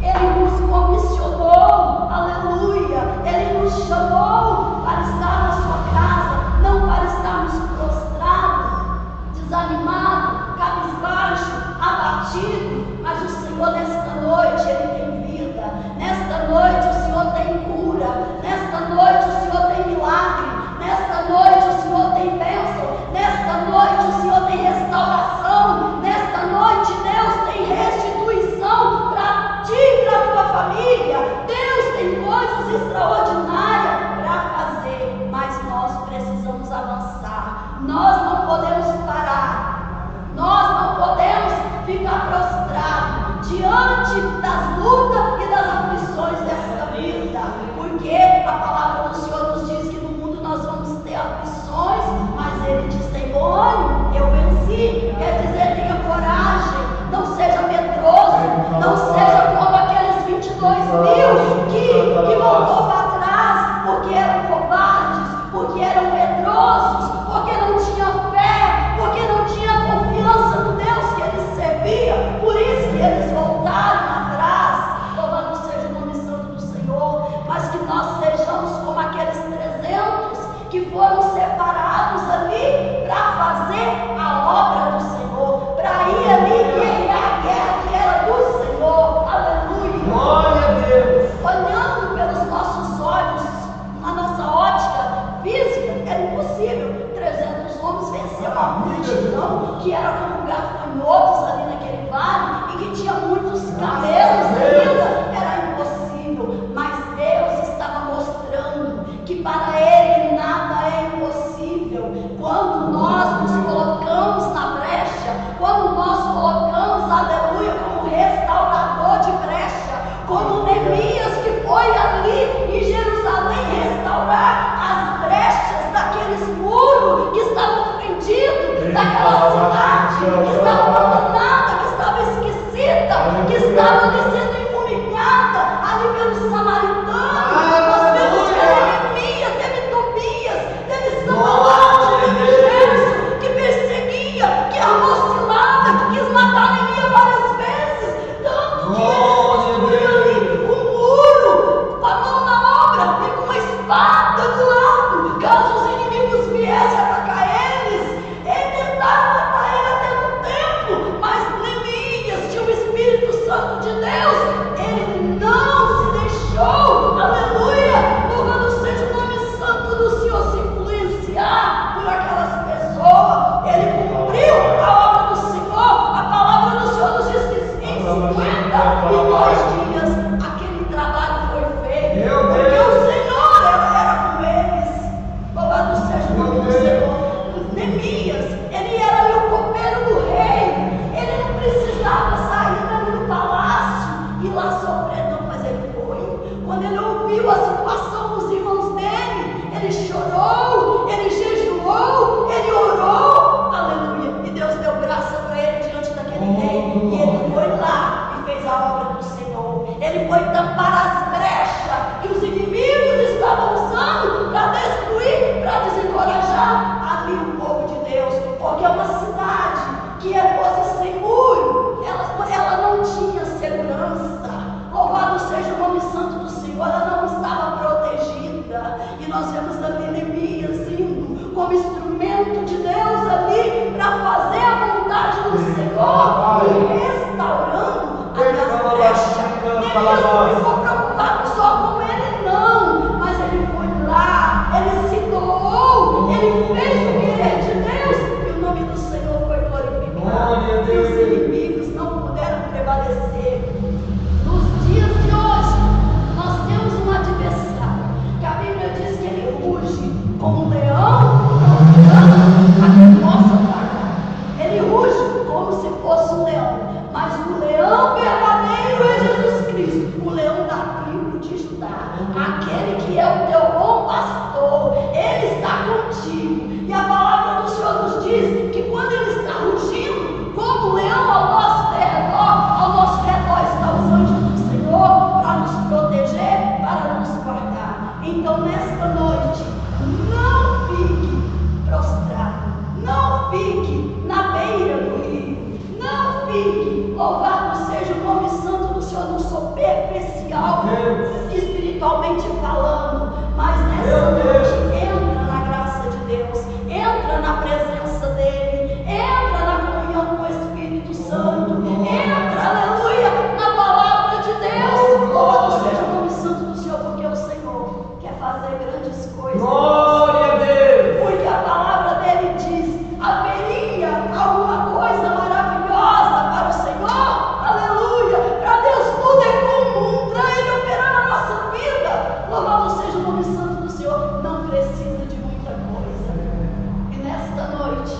Ele nos comissionou, aleluia, ele nos chamou para estar na sua casa, não para estarmos prostrados, desanimados, cabisbaixo, abatidos, mas o Senhor nesta noite, ele tem vida, nesta noite o Senhor tem cura, nesta noite o Senhor tem milagre, nesta noite o Senhor tem bênção, nesta noite o Senhor tem restauração, nesta noite Deus tem restituição para ti e para a tua família. Deus tem coisas extraordinárias para fazer, mas nós precisamos avançar, nós não podemos parar, nós não podemos ficar prostrados diante que estava abandonada, que estava esquecida, que estava ali sendo humilhada ali pelos samaritanos. Nós vemos que Neemias, teve Tobias, teve Sanbalate, teve Gérson, que perseguia, que armou cilada, que quis matar Neemias várias vezes. Tanto que ele construiu ali um muro, com a mão na obra e com uma espada do lado, caso os inimigos viessem atacar eles. Tentaram matar ele até no templo, mas Neemias tinha o Espírito Santo de Deus. Ele não se deixou, aleluia, louvado seja o nome santo do Senhor, se influenciar por aquelas pessoas. Ele cumpriu a obra do Senhor. A palavra do Senhor nos diz que em 52 dias aquele trabalho foi feito, porque o Senhor era com eles. Louvado seja o nome do Senhor. Neemias, ele era ali o copeiro do rei. Ele não precisava sair ali no palácio e lá sofrer, não, mas ele foi. Quando ele ouviu a situação dos irmãos dele, ele chorou, ele jejuou, ele orou, aleluia, e Deus deu graça para ele diante daquele rei. E ele foi lá e fez a obra do Senhor. Ele foi tampar as brechas que os inimigos estavam usando para destruir, para desencorajar ali o povo de Deus. Porque é uma cidade que fosse sem muro, ela não tinha segurança. Louvado seja o nome santo do Senhor, ela não estava protegida. E nós vemos ali Neemias indo como instrumento de Deus ali para fazer a vontade do Senhor e restaurando aquelas brechas. Neemias não ficou preocupado só com ele, não, mas ele foi lá, ele se doou, ele fez o querer de Deus e o nome do Senhor foi glorificado. E os inimigos não puderam prevalecer. Nos dias de hoje, nós temos um adversário que a Bíblia diz que ele ruge como um leão, procurando a quem possa atacar. Ele ruge como se fosse um leão, mas o leão verdadeiro é Jesus Cristo, o leão da tribo de Judá, aquele que é o teu bom pastor. Ele está contigo. E a palavra do Senhor nos diz que quando ele está rugindo como um leão ao nosso redor estão os anjos do Senhor para nos proteger, para nos guardar. Então nesta noite, não fique prostrado, não fique na beira do rio, não fique, louvado seja o nome santo do Senhor, não superficial, espiritualmente falando, mas nessa noite entra na graça de Deus, entra na presença dele, entra na comunhão com o Espírito Santo, entra, aleluia, na palavra de Deus. Louvado seja o nome santo do Senhor, porque o Senhor quer fazer grandes coisas. Glória a Deus! Porque a palavra dele diz: haveria alguma coisa maravilhosa para o Senhor? Aleluia! Para Deus tudo é comum, para ele operar na nossa vida. Louvado seja o nome santo do Senhor. Não precisa de muita coisa. E nesta noite,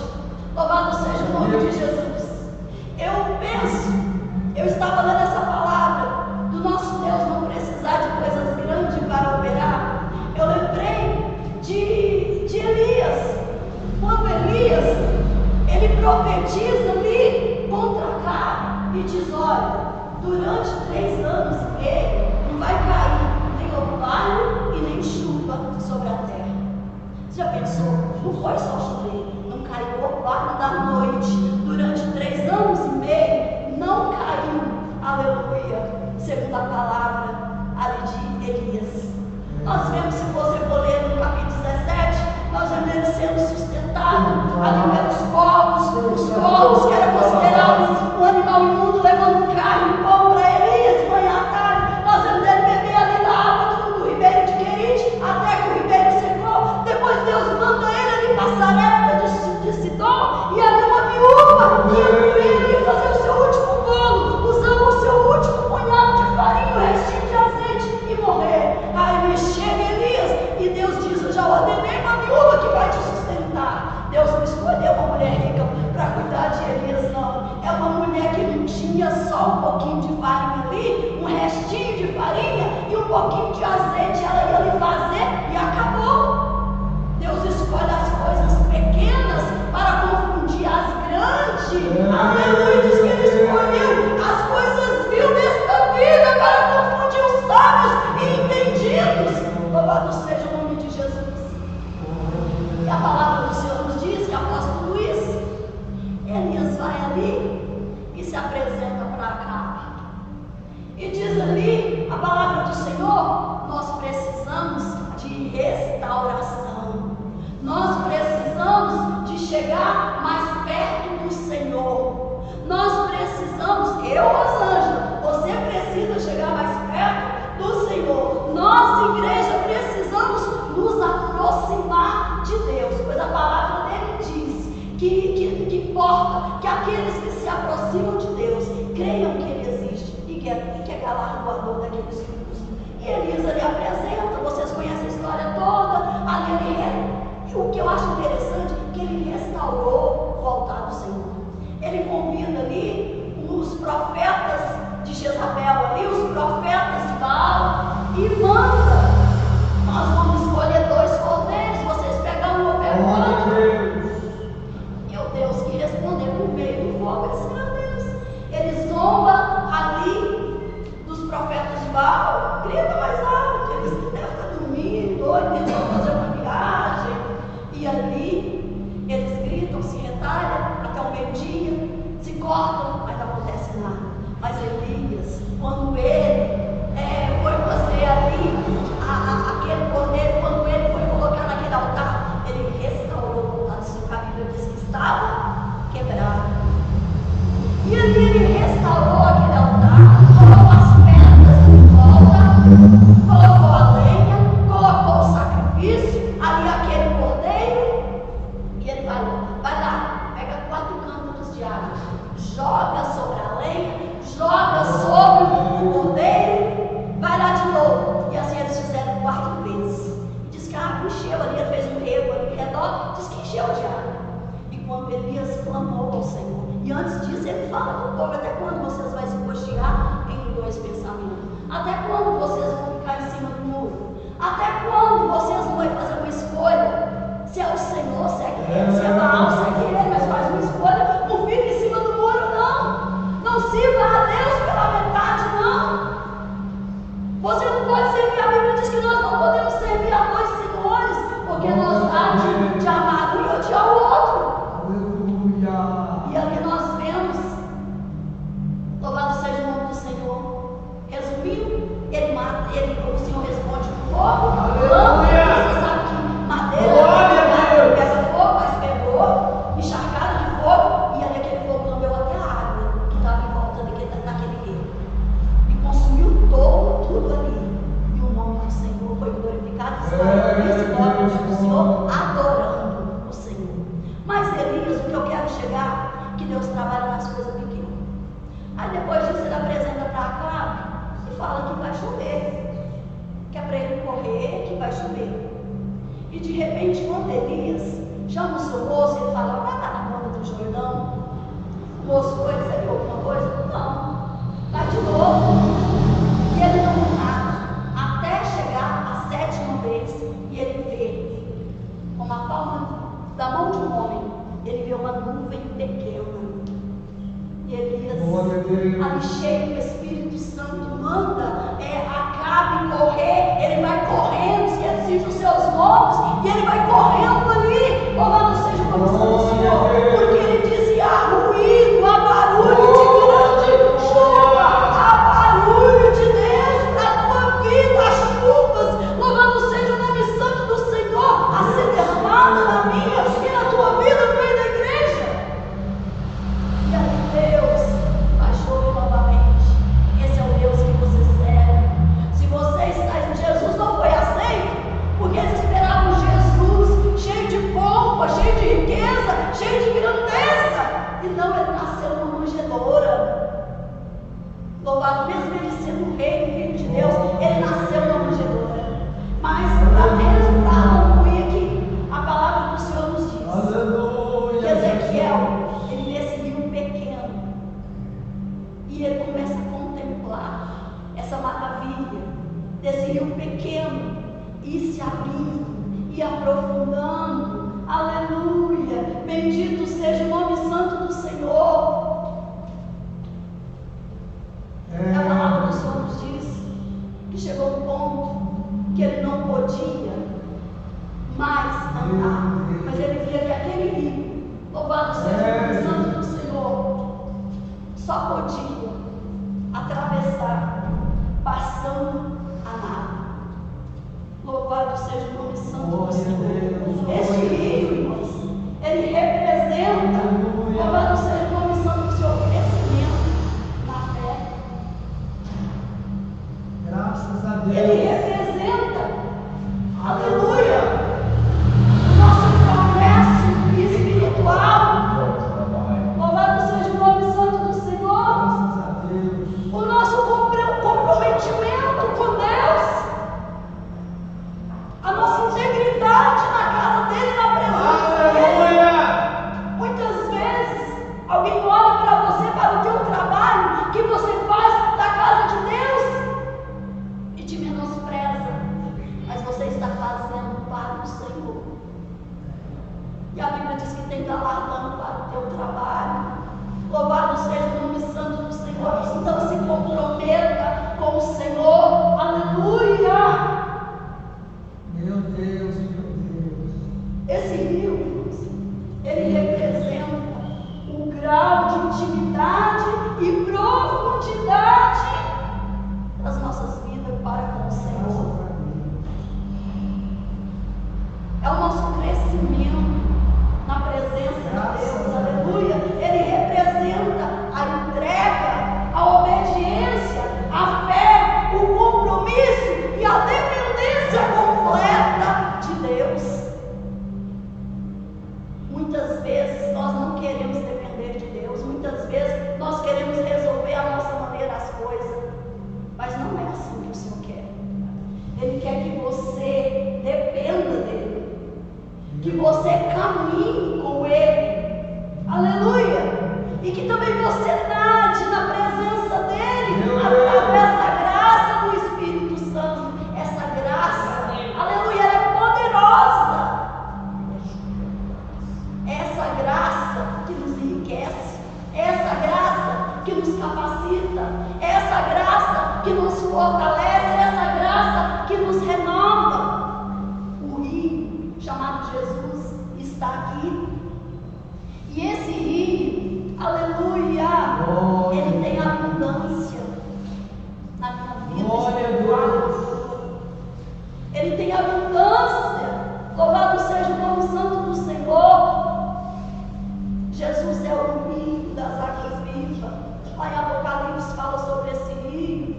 louvado seja o nome de Jesus. Eu estava lendo essa palavra do nosso Deus não precisar de coisas grandes para operar. Eu lembrei de Elias. Quando Elias, ele profetiza ali contra Acabe e diz: olha, durante 3 anos e meio não vai cair nem orvalho e nem chuva sobre a terra. Você já pensou? Não foi só chover, não caiu orvalho da noite. Durante 3 anos e meio não caiu, aleluia, segundo a palavra ali de Elias. Nós vemos, se você for ler no capítulo 17, nós vemos ele sendo sustentado ali pelos povos, os povos que eram considerados um animal imundo, levando carne e pão para Elias de manhã à tarde. Nós vemos ele beber ali da água do ribeiro de Querite, até que o ribeiro secou. Depois Deus manda ele ali passar a época de Sidom, e ali uma viúva ia com ele fazer o seu último bolo, usando o seu último punhado de farinha, o restinho de azeite, e morrer. Aí me chega Elias e Deus diz: eu já ordenei uma viúva que vai te sustentar. Deus não escolheu uma mulher rica para cuidar de Elias, não. É uma mulher que não tinha só um pouquinho de farinha ali, um restinho de farinha e um pouquinho de azeite. Ela ia ali fazer e acabou. Deus escolhe as coisas pequenas para confundir as grandes. Aleluia, diz que ele escolheu as coisas vil desta vida para confundir os sábios e entendidos. Louvado seja o nome de Jesus. E a palavra do Senhor nos diz que após tudo isso, Elias vai ali e se apresenta para Acabe. E diz ali a palavra do Senhor: nós precisamos de restauração. Nós precisamos de chegar mais perto do Senhor. Nós precisamos, Rosângela, você precisa chegar mais perto do Senhor. Nós, igreja, precisamos nos aproximar de Deus, pois a palavra dele diz que importa que aqueles que se aproximam de Deus creiam que ele existe e que é galardoador daqueles que buscam. E Elias ali apresenta, vocês conhecem a história toda, ali ele e o que eu acho interessante é que ele restaurou o altar do Senhor. Ele convida ali os profetas de Jezabel, ali os profetas de Baal, e manda: nós vamos escolher 2 cordeiros, vocês pegam um ou pegam outro. E o Deus que responder por meio do fogo, esse meu Deus, ele zomba ali dos profetas de Baal, grita mais alto, eles devem estar dormindo, ou eles vão fazer uma viagem. E ali eles gritam, se retalham até o meio-dia, se cortam, mas não acontece nada. Mas Elias, quando ele foi fazer ali aquele cordeiro, quando ele foi colocar naquele altar, ele restaurou o altar. A Bíblia diz que estava quebrado. E ali ele restaurou aquele altar, colocou as pedras em volta, colocou a lenha, colocou o sacrifício, ali aquele cordeiro, e ele vai lá, pega 4 cântaros de água, joga sobre a lenha, joga sobre o cordeiro, vai lá de novo. E assim eles fizeram 4 vezes. E diz que a água encheu ali, ele fez um rego ali ao redor, diz que encheu de água. E quando Elias clamou ao Senhor, e antes disso ele fala para o povo: até quando vocês vão se postear em 2 pensamentos? Até quando vocês vão ficar em cima do muro? Até quando vocês não vão fazer uma escolha? Se é o Senhor, segue ele. Se é Baal, segue ele. Mas faz uma escolha, não fica em cima do muro, não. Não sirva a Deus pela metade, não. Você não pode servir. A Bíblia diz que nós não podemos servir a 2 senhores, porque nós há de amar um e odiar o outro. E ali nós vemos, louvado seja o nome do Senhor. Resumindo, ele mata, o Senhor responde com fogo, lâmpada, você sabe que madeira pega fogo, mas pegou, encharcada de fogo, e ali aquele fogo lambeu até a água que estava em volta daquele rio, e consumiu tudo ali, e o nome do Senhor foi glorificado. Estava nesse nome do Senhor, adorando o Senhor. Mas Elias, o que eu quero chegar, que Deus trabalha nas coisas pequenas. Aí depois disso ele apresenta para Acabe e fala que vai chover, que é para ele correr, que vai chover. E de repente, quando Elias chama o seu moço, ele fala: vai lá na banda do Jordão. O moço foi dizer alguma coisa? Não. Vai de novo. E ele não nada, até chegar a 7ª vez, e ele vê, com a palma da mão de um homem, ele vê uma nuvem pequena. E Elias, ali cheio do Espírito Santo, manda Acabe correr. Ele vai correndo, esquece os seus nomes, e ele vai correndo ali. Louvado seja o nome do Senhor, porque ele dizia: há ruído, há barulho de grande chuva, há barulho de Deus para a tua vida, as chuvas, louvado seja o nome santo do Senhor, a ser derramada na minha e na tua vida, no meio da igreja. E ali Deus vai chover novamente. Esse é o Deus que você serve. Se você está em Jesus, não foi aceito, porque eles esperavam Jesus cheio de pompa, cheio de riqueza, cheio de grandeza. E não, ele nasceu numa manjedoura. Louvado, mesmo ele sendo rei, filho de Deus, ele nasceu numa manjedoura. Mas para concluir aqui, a palavra do Senhor nos diz: aleluia, Ezequiel, ele vê esse rio pequeno, e ele começa a contemplar essa maravilha desse rio pequeno, e se abrindo, e aprofundando. Aleluia, bendito seja o nome santo do Senhor. podia atravessar passando a nada. Louvado seja o nome santo do Senhor. Este rio, irmãos, ele representa, louvado seja o nome santo do Senhor, crescimento na fé. Graças a Deus. Ele representa, aleluia, o nosso progresso espiritual. Louvado seja o nome santo do Senhor. Graças a Deus. O nosso comprometimento com Deus. A nossa integridade na casa dele, na presença dele. Aleluia. Muitas vezes, alguém olha para você, para o teu trabalho, que você faz da casa de Deus, e te menospreza. Mas você está fazendo para o Senhor. E a Bíblia diz que tem galardão para o teu trabalho. Louvado seja o nome santo do Senhor. Então se comprometa com o Senhor. Aleluia. Meu Deus, meu Deus. Esse rio, irmãos, ele representa um grau de intimidade e profundidade das nossas vidas para com o Senhor. É o nosso crescimento na presença de Deus, aleluia. Ele representa a entrega, a obediência, a fé, o compromisso e a dependência completa de Deus. Muitas vezes nós não queremos depender de Deus, muitas vezes nós queremos resolver a nossa maneira as coisas, mas não é assim que o Senhor quer. Ele quer que você dependa dele, que você caminhe com ele, aleluia, e que também você nade na presença dele, através da graça do Espírito Santo. Essa graça, aleluia, ela é poderosa. Essa graça que nos enriquece, essa graça que nos capacita, essa graça que nos fortalece, essa graça que nos renova. O rio chamado Jesus está aqui. E esse rio, aleluia, ele tem abundância na minha vida. Glória a Deus. Ele tem abundância. Louvado seja o nome santo do Senhor. Jesus é o rio das águas vivas. Lá em Apocalipse fala sobre esse rio.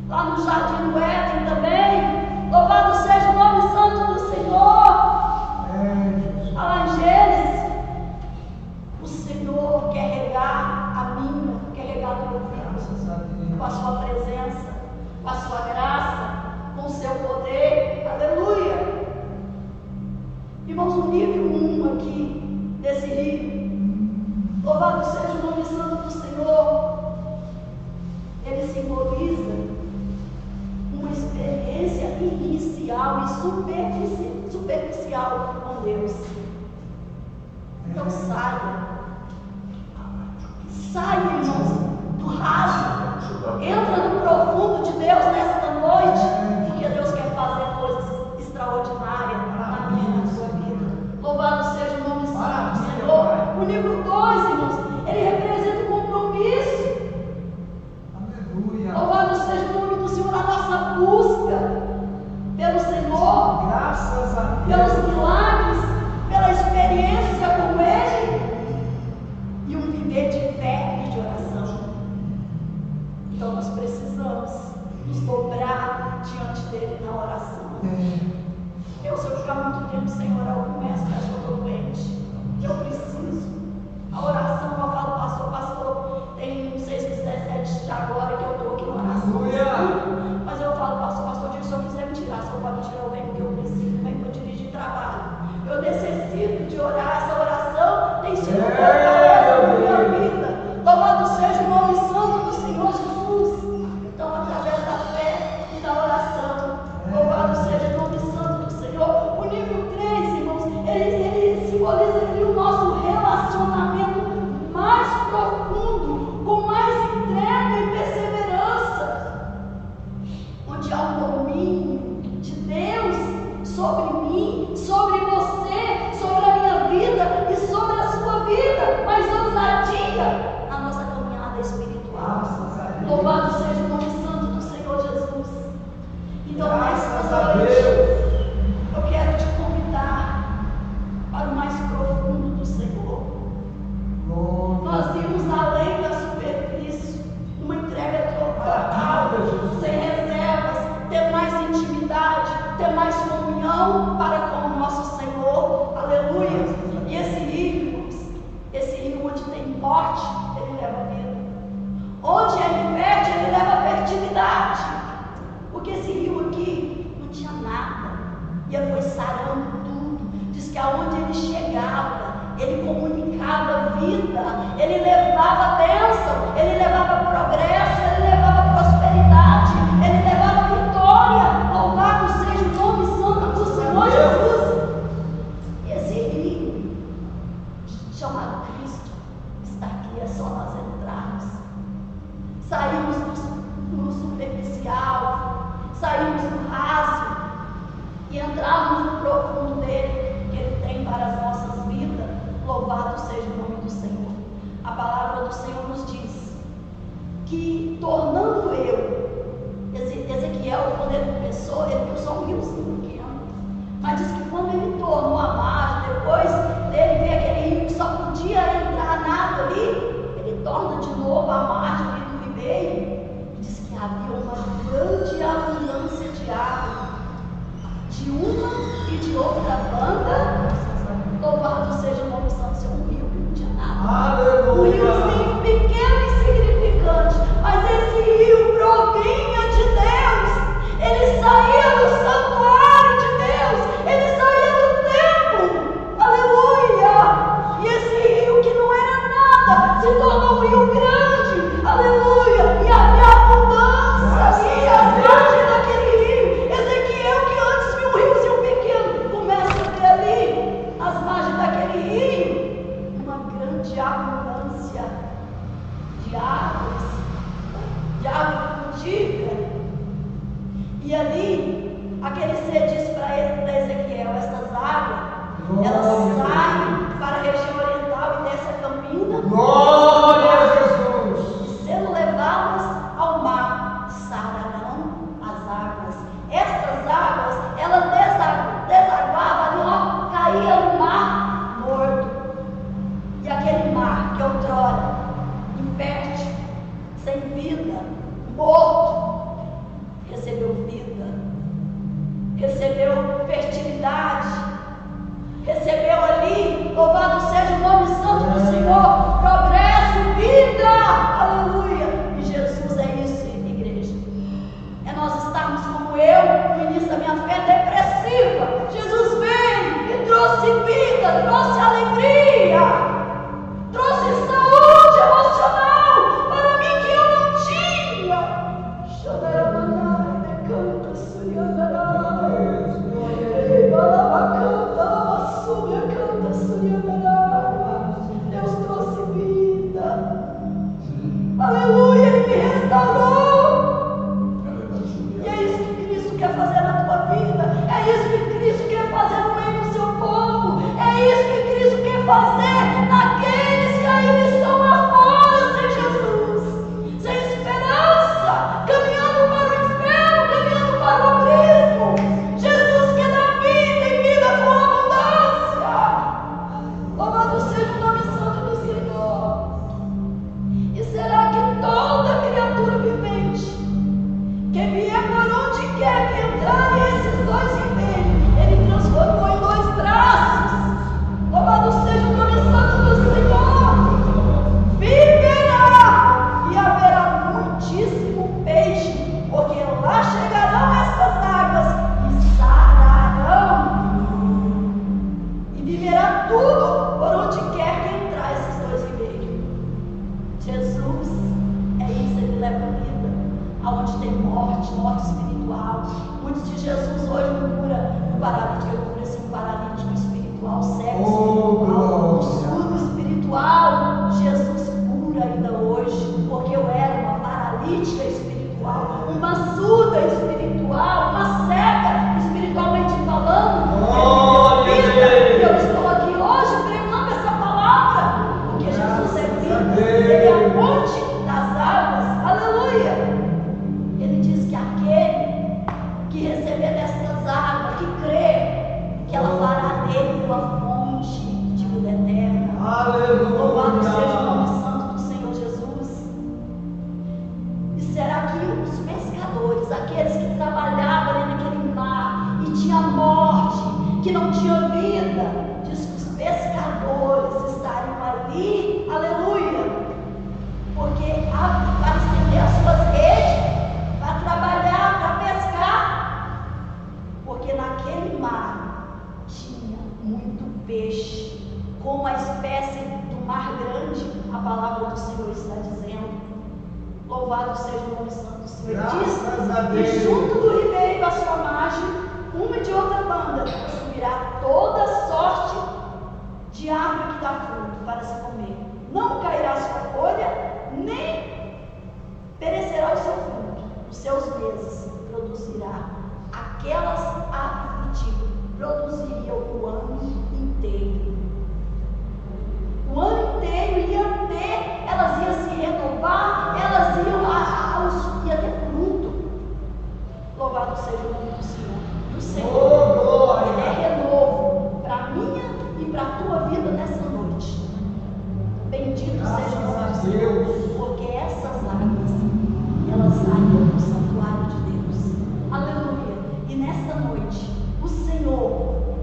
Lá no Jardim do Éden também. Louvado seja o nome santo do Senhor. Lá em Gênesis, o Senhor quer regar a minha, quer regar o meu filho com a sua presença, com a sua graça, com o seu poder. Aleluia. Irmãos, o nível 1 aqui desse rio, louvado seja o nome santo do Senhor, ele simboliza uma experiência inicial e superficial com Deus. Então saia, irmãos, do raso, entra no profundo de Deus nesta noite, porque Deus quer fazer coisas extraordinárias na minha e na sua vida. Louvado seja o nome santo do Senhor. O nível 2, irmãos, ele representa o compromisso. Aleluia. Louvado seja o nome do Senhor, a nossa busca pelo Senhor, Graças a Deus. pelos milagres, pela experiência com Ele e um viver de fé e de oração. Então nós precisamos nos dobrar diante dele na oração. Se eu ficar muito tempo sem orar, eu começo, acho que eu estou doente. Eu preciso. A oração, eu falo, pastor, tem, não sei se 17 de agora que eu estou aqui na oração. Mas eu falo, pastor, se o senhor quiser me tirar, se eu pode me tirar, eu venho, porque eu preciso, venho para dirigir trabalho. Eu necessito de orar. Essa oração tem sido poderosa na minha vida. Louvado seja o nome santo do Senhor Jesus. Então, através da fé e da oração, louvado seja o nome santo do Senhor. O nível 3, irmãos, ele simboliza aqui o nosso relacionamento mais profundo, com mais entrega e perseverança, onde há um domínio de Deus sobre mim, sobre você, sobre a minha vida e sobre a sua vida. Louvado seja o nome santo do Senhor Jesus. Então, Graças nesta a noite, Deus. eu quero te convidar para o mais profundo do Senhor. Nós irmos além da superfície, uma entrega total, sem reservas, ter mais intimidade, ter mais comunhão para com o nosso Senhor. Aleluia. E esse rio onde tem morte, ele leva vida. Onde é fértil, ele leva fertilidade. Porque esse rio aqui não tinha nada. E ele foi sarando tudo. Diz que aonde ele chegava, ele comunicava vida, ele levava bênção, ele levava progresso, ele levava prosperidade, ele levava vitória. Louvado seja o nome santo do Senhor Jesus. E esse rio, chamado Cristo, está aqui, é só nós entrarmos. Saímos do superficial, saímos do raso e entrarmos no profundo dele, que ele tem para as nossas vidas. Louvado seja o nome do Senhor. A palavra do Senhor nos diz que, tornando Ezequiel, quando ele começou, ele viu só um riozinho pequeno, mas diz que quando ele tornou a margem, depois dele ver aquele rio que só podia entrar nada ali, ele torna de novo a margem ali do ribeiro, e diz que havia uma grande abundância de água, de uma e de outra banda. Louvado seja o nome santo. Seu rio que não tinha nada. Um riozinho pequeno e insignificante, mas esse rio provinha de Deus. Ele saía do santuário de Deus, ele saía do templo. Aleluia! E esse rio que não era nada se tornou um rio grande. Aleluia! E havia abundância ali às margens daquele rio. Ezequiel, que antes viu um riozinho pequeno, começa a ver ali as margens daquele rio uma grande abundância de árvore frutífera. E ali, aquele ser disse para Ezequiel: essas águas, elas saem para a região oriental e descem a campina. Glória a Jesus! E sendo levadas ao mar, sararão as águas. Estas águas, elas desaguavam ali, ó, caía no mar morto. E aquele mar que outrora infértil, sem vida, morto, recebeu vida, recebeu fertilidade, recebeu ali, louvado seja o nome santo do Senhor, progresso, vida, aleluia. E Jesus é isso, igreja. É nós estarmos como eu, no início da minha fé depressiva. Jesus veio e trouxe vida, trouxe alegria, trouxe saúde emocional para mim que eu não tinha. Xanaramanai, canta, suriandarai, balabacanta, lavassúbia, canta, suriandarai. Deus trouxe vida. Aleluia, Ele me restaurou. E é isso que Cristo quer fazer na tua vida. É isso que Cristo quer fazer no meio do seu povo. É isso que Cristo quer fazer naqueles que ainda estão lá fora sem Jesus, sem esperança, caminhando para o inferno, caminhando para o abismo. Jesus quer dar vida e vida com abundância. Louvado seja o nome santo do Senhor. E será que toda criatura vivente que vier por onde quer que entrar, esses dois ribeiros, Ele transformou em dois braços. Louvado seja o nome santo do Senhor. Viverá e haverá muitíssimo peixe, porque lá chegarão essas águas e sararão. E viverá tudo por onde quer que entrar esses dois ribeiros. Jesus é isso, Ele leva vida. Aonde tem morte, morte espiritual. Muitos de Jesus hoje não cura o paralítico, ele cura assim, o paralítico espiritual, cego espiritual, surdo espiritual. Jesus cura ainda hoje, porque eu era uma paralítica espiritual, uma surda espiritual, uma cega espiritualmente falando. E eu estou aqui hoje pregando essa palavra, porque Jesus é vida, Ele é a fonte das águas. Aleluia! E será que os pescadores, aqueles que trabalhavam ali naquele mar e tinha morte, que não tinha vida, diz que os pescadores estariam ali, aleluia, porque para estender as suas redes, para trabalhar, para pescar, porque naquele mar tinha muito peixe, como a espécie do mar grande, a palavra do Senhor está dizendo. Louvado seja o nome santo do Senhor. Diz, e junto do ribeiro à sua margem, uma e de outra banda, subirá toda sorte de árvore que dá fruto para se comer. Não cairá a sua folha, nem perecerá o seu fruto. Os seus meses produzirá aquelas árvores frutíferas, produziriam o ano inteiro. O ano inteiro ia ter, elas iam se renovar, elas iam ia ter fruto. Louvado seja o nome do Senhor. Do Senhor, Ele é renovo para a minha e para a tua vida nessa noite. Bendito seja o nome do Senhor, porque essas águas, elas saem do santuário de Deus. Aleluia. E nessa noite, o Senhor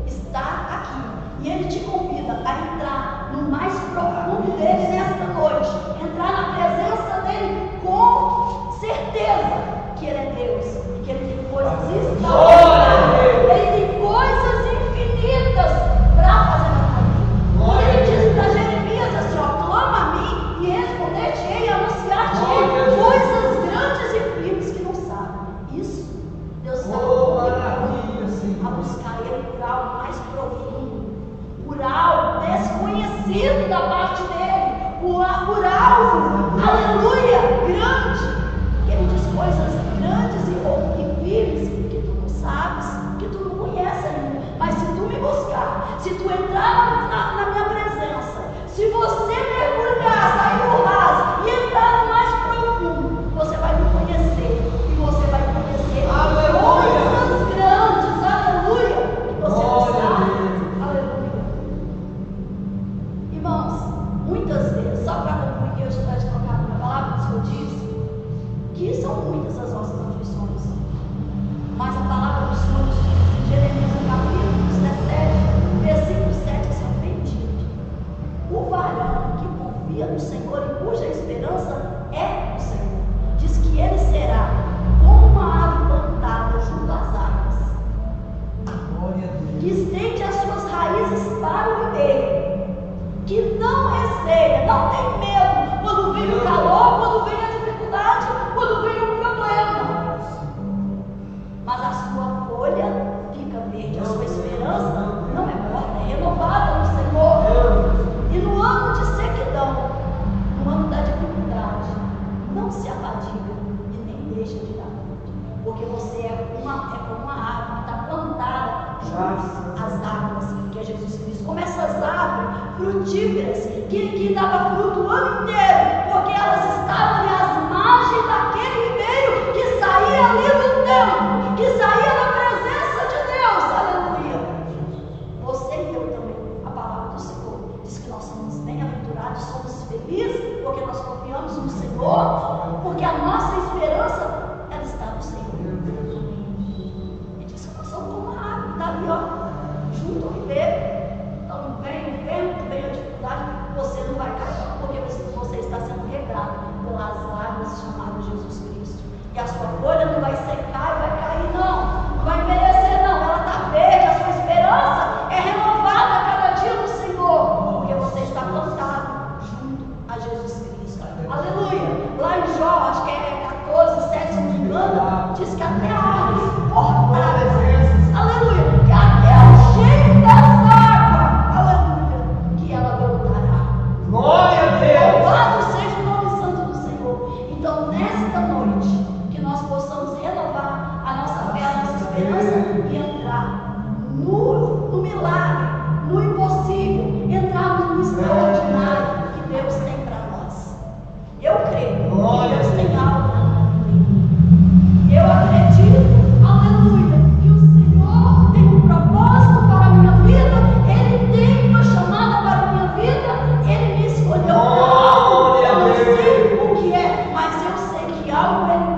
está aqui e Ele te convida a entrar no mais profundo dele nesta noite, entrar na presença dele com certeza que Ele é Deus e que Ele tem coisas extraordinárias, Ele tem coisas infinitas para fazer na tua vida. Ele diz para Jeremias assim, ó, clama a mim e responder-te-ei e anunciar-te-ei coisas grandes e firmes que não sabem. Isso Deus está a buscar Ele por algo mais profundo, por algo desconhecido da parte dele, por algo, aleluia, grande. Ele diz coisas grandes e firmes que tu não sabes, que tu não conheces ainda. Mas se tu me buscar, se tu entrar na minha presença, se você mergulhar, sair do raso e entrar no mais profundo, você vai me conhecer e você vai conhecer coisas grandes, aleluia, que você não sabe, aleluia. Irmãos, muitas vezes, só para concluir que eu estou te tocando na palavra, o Senhor diz que são muitas as nossas aflições, mas a palavra do Senhor nos diz em Jeremias, no capítulo 17, versículo 7, assim, bendito o varão que confia no Senhor e cuja esperança é o Senhor. Diz que ele será como uma árvore plantada junto às águas, que estende as suas raízes para o ribeiro, que não receia, não tem medo quando vem o calor, quando vem a dificuldade, quando vem o problema, mas a sua folha fica verde, a sua esperança não é morta, é renovada no Senhor. E no ano de sequidão, no ano da dificuldade, não se afadiga e nem deixa de dar fruto, porque você é como uma árvore que está plantada junto às águas, que é Jesus Cristo, como essas árvores frutíferas que davam fruto o ano inteiro, porque elas estavam ali às margens daquele ribeiro que saía ali do templo, que saía da presença de Deus, aleluia. Você e eu também, a palavra do Senhor diz que nós somos bem-aventurados, somos felizes, porque nós confiamos no Senhor, porque a nossa esperança, ela está no Senhor. E diz que nós somos como uma árvore, está ali, ó, junto ao ribeiro. Então vem o vento, vem a dificuldade, você não vai cair, porque você está sendo regado pelas águas chamadas Jesus Cristo. E a sua folha não vai secar e vai cair, não vai envelhecer, não. Ela está verde, a sua esperança é renovada a cada dia no Senhor, porque você está plantado junto a Jesus Cristo. Aleluia. Lá em Jó, acho que é 14, 7, se não me engano, diz que até a árvore cortada, aleluia, que até o cheiro das águas, aleluia, que ela voltará. Glória a Deus. Louvado seja o nome santo do Senhor. Então, nesta noite, que nós possamos renovar a nossa fé, a nossa esperança e entrar no milagre, no impossível, entrar no extraordinário que Deus tem para nós. Eu creio que Deus tem algo para nós. Eu acredito, aleluia, que o Senhor tem um propósito para a minha vida, Ele tem uma chamada para a minha vida, Ele me escolheu para algo. Eu não sei o que é, mas eu sei que algo ele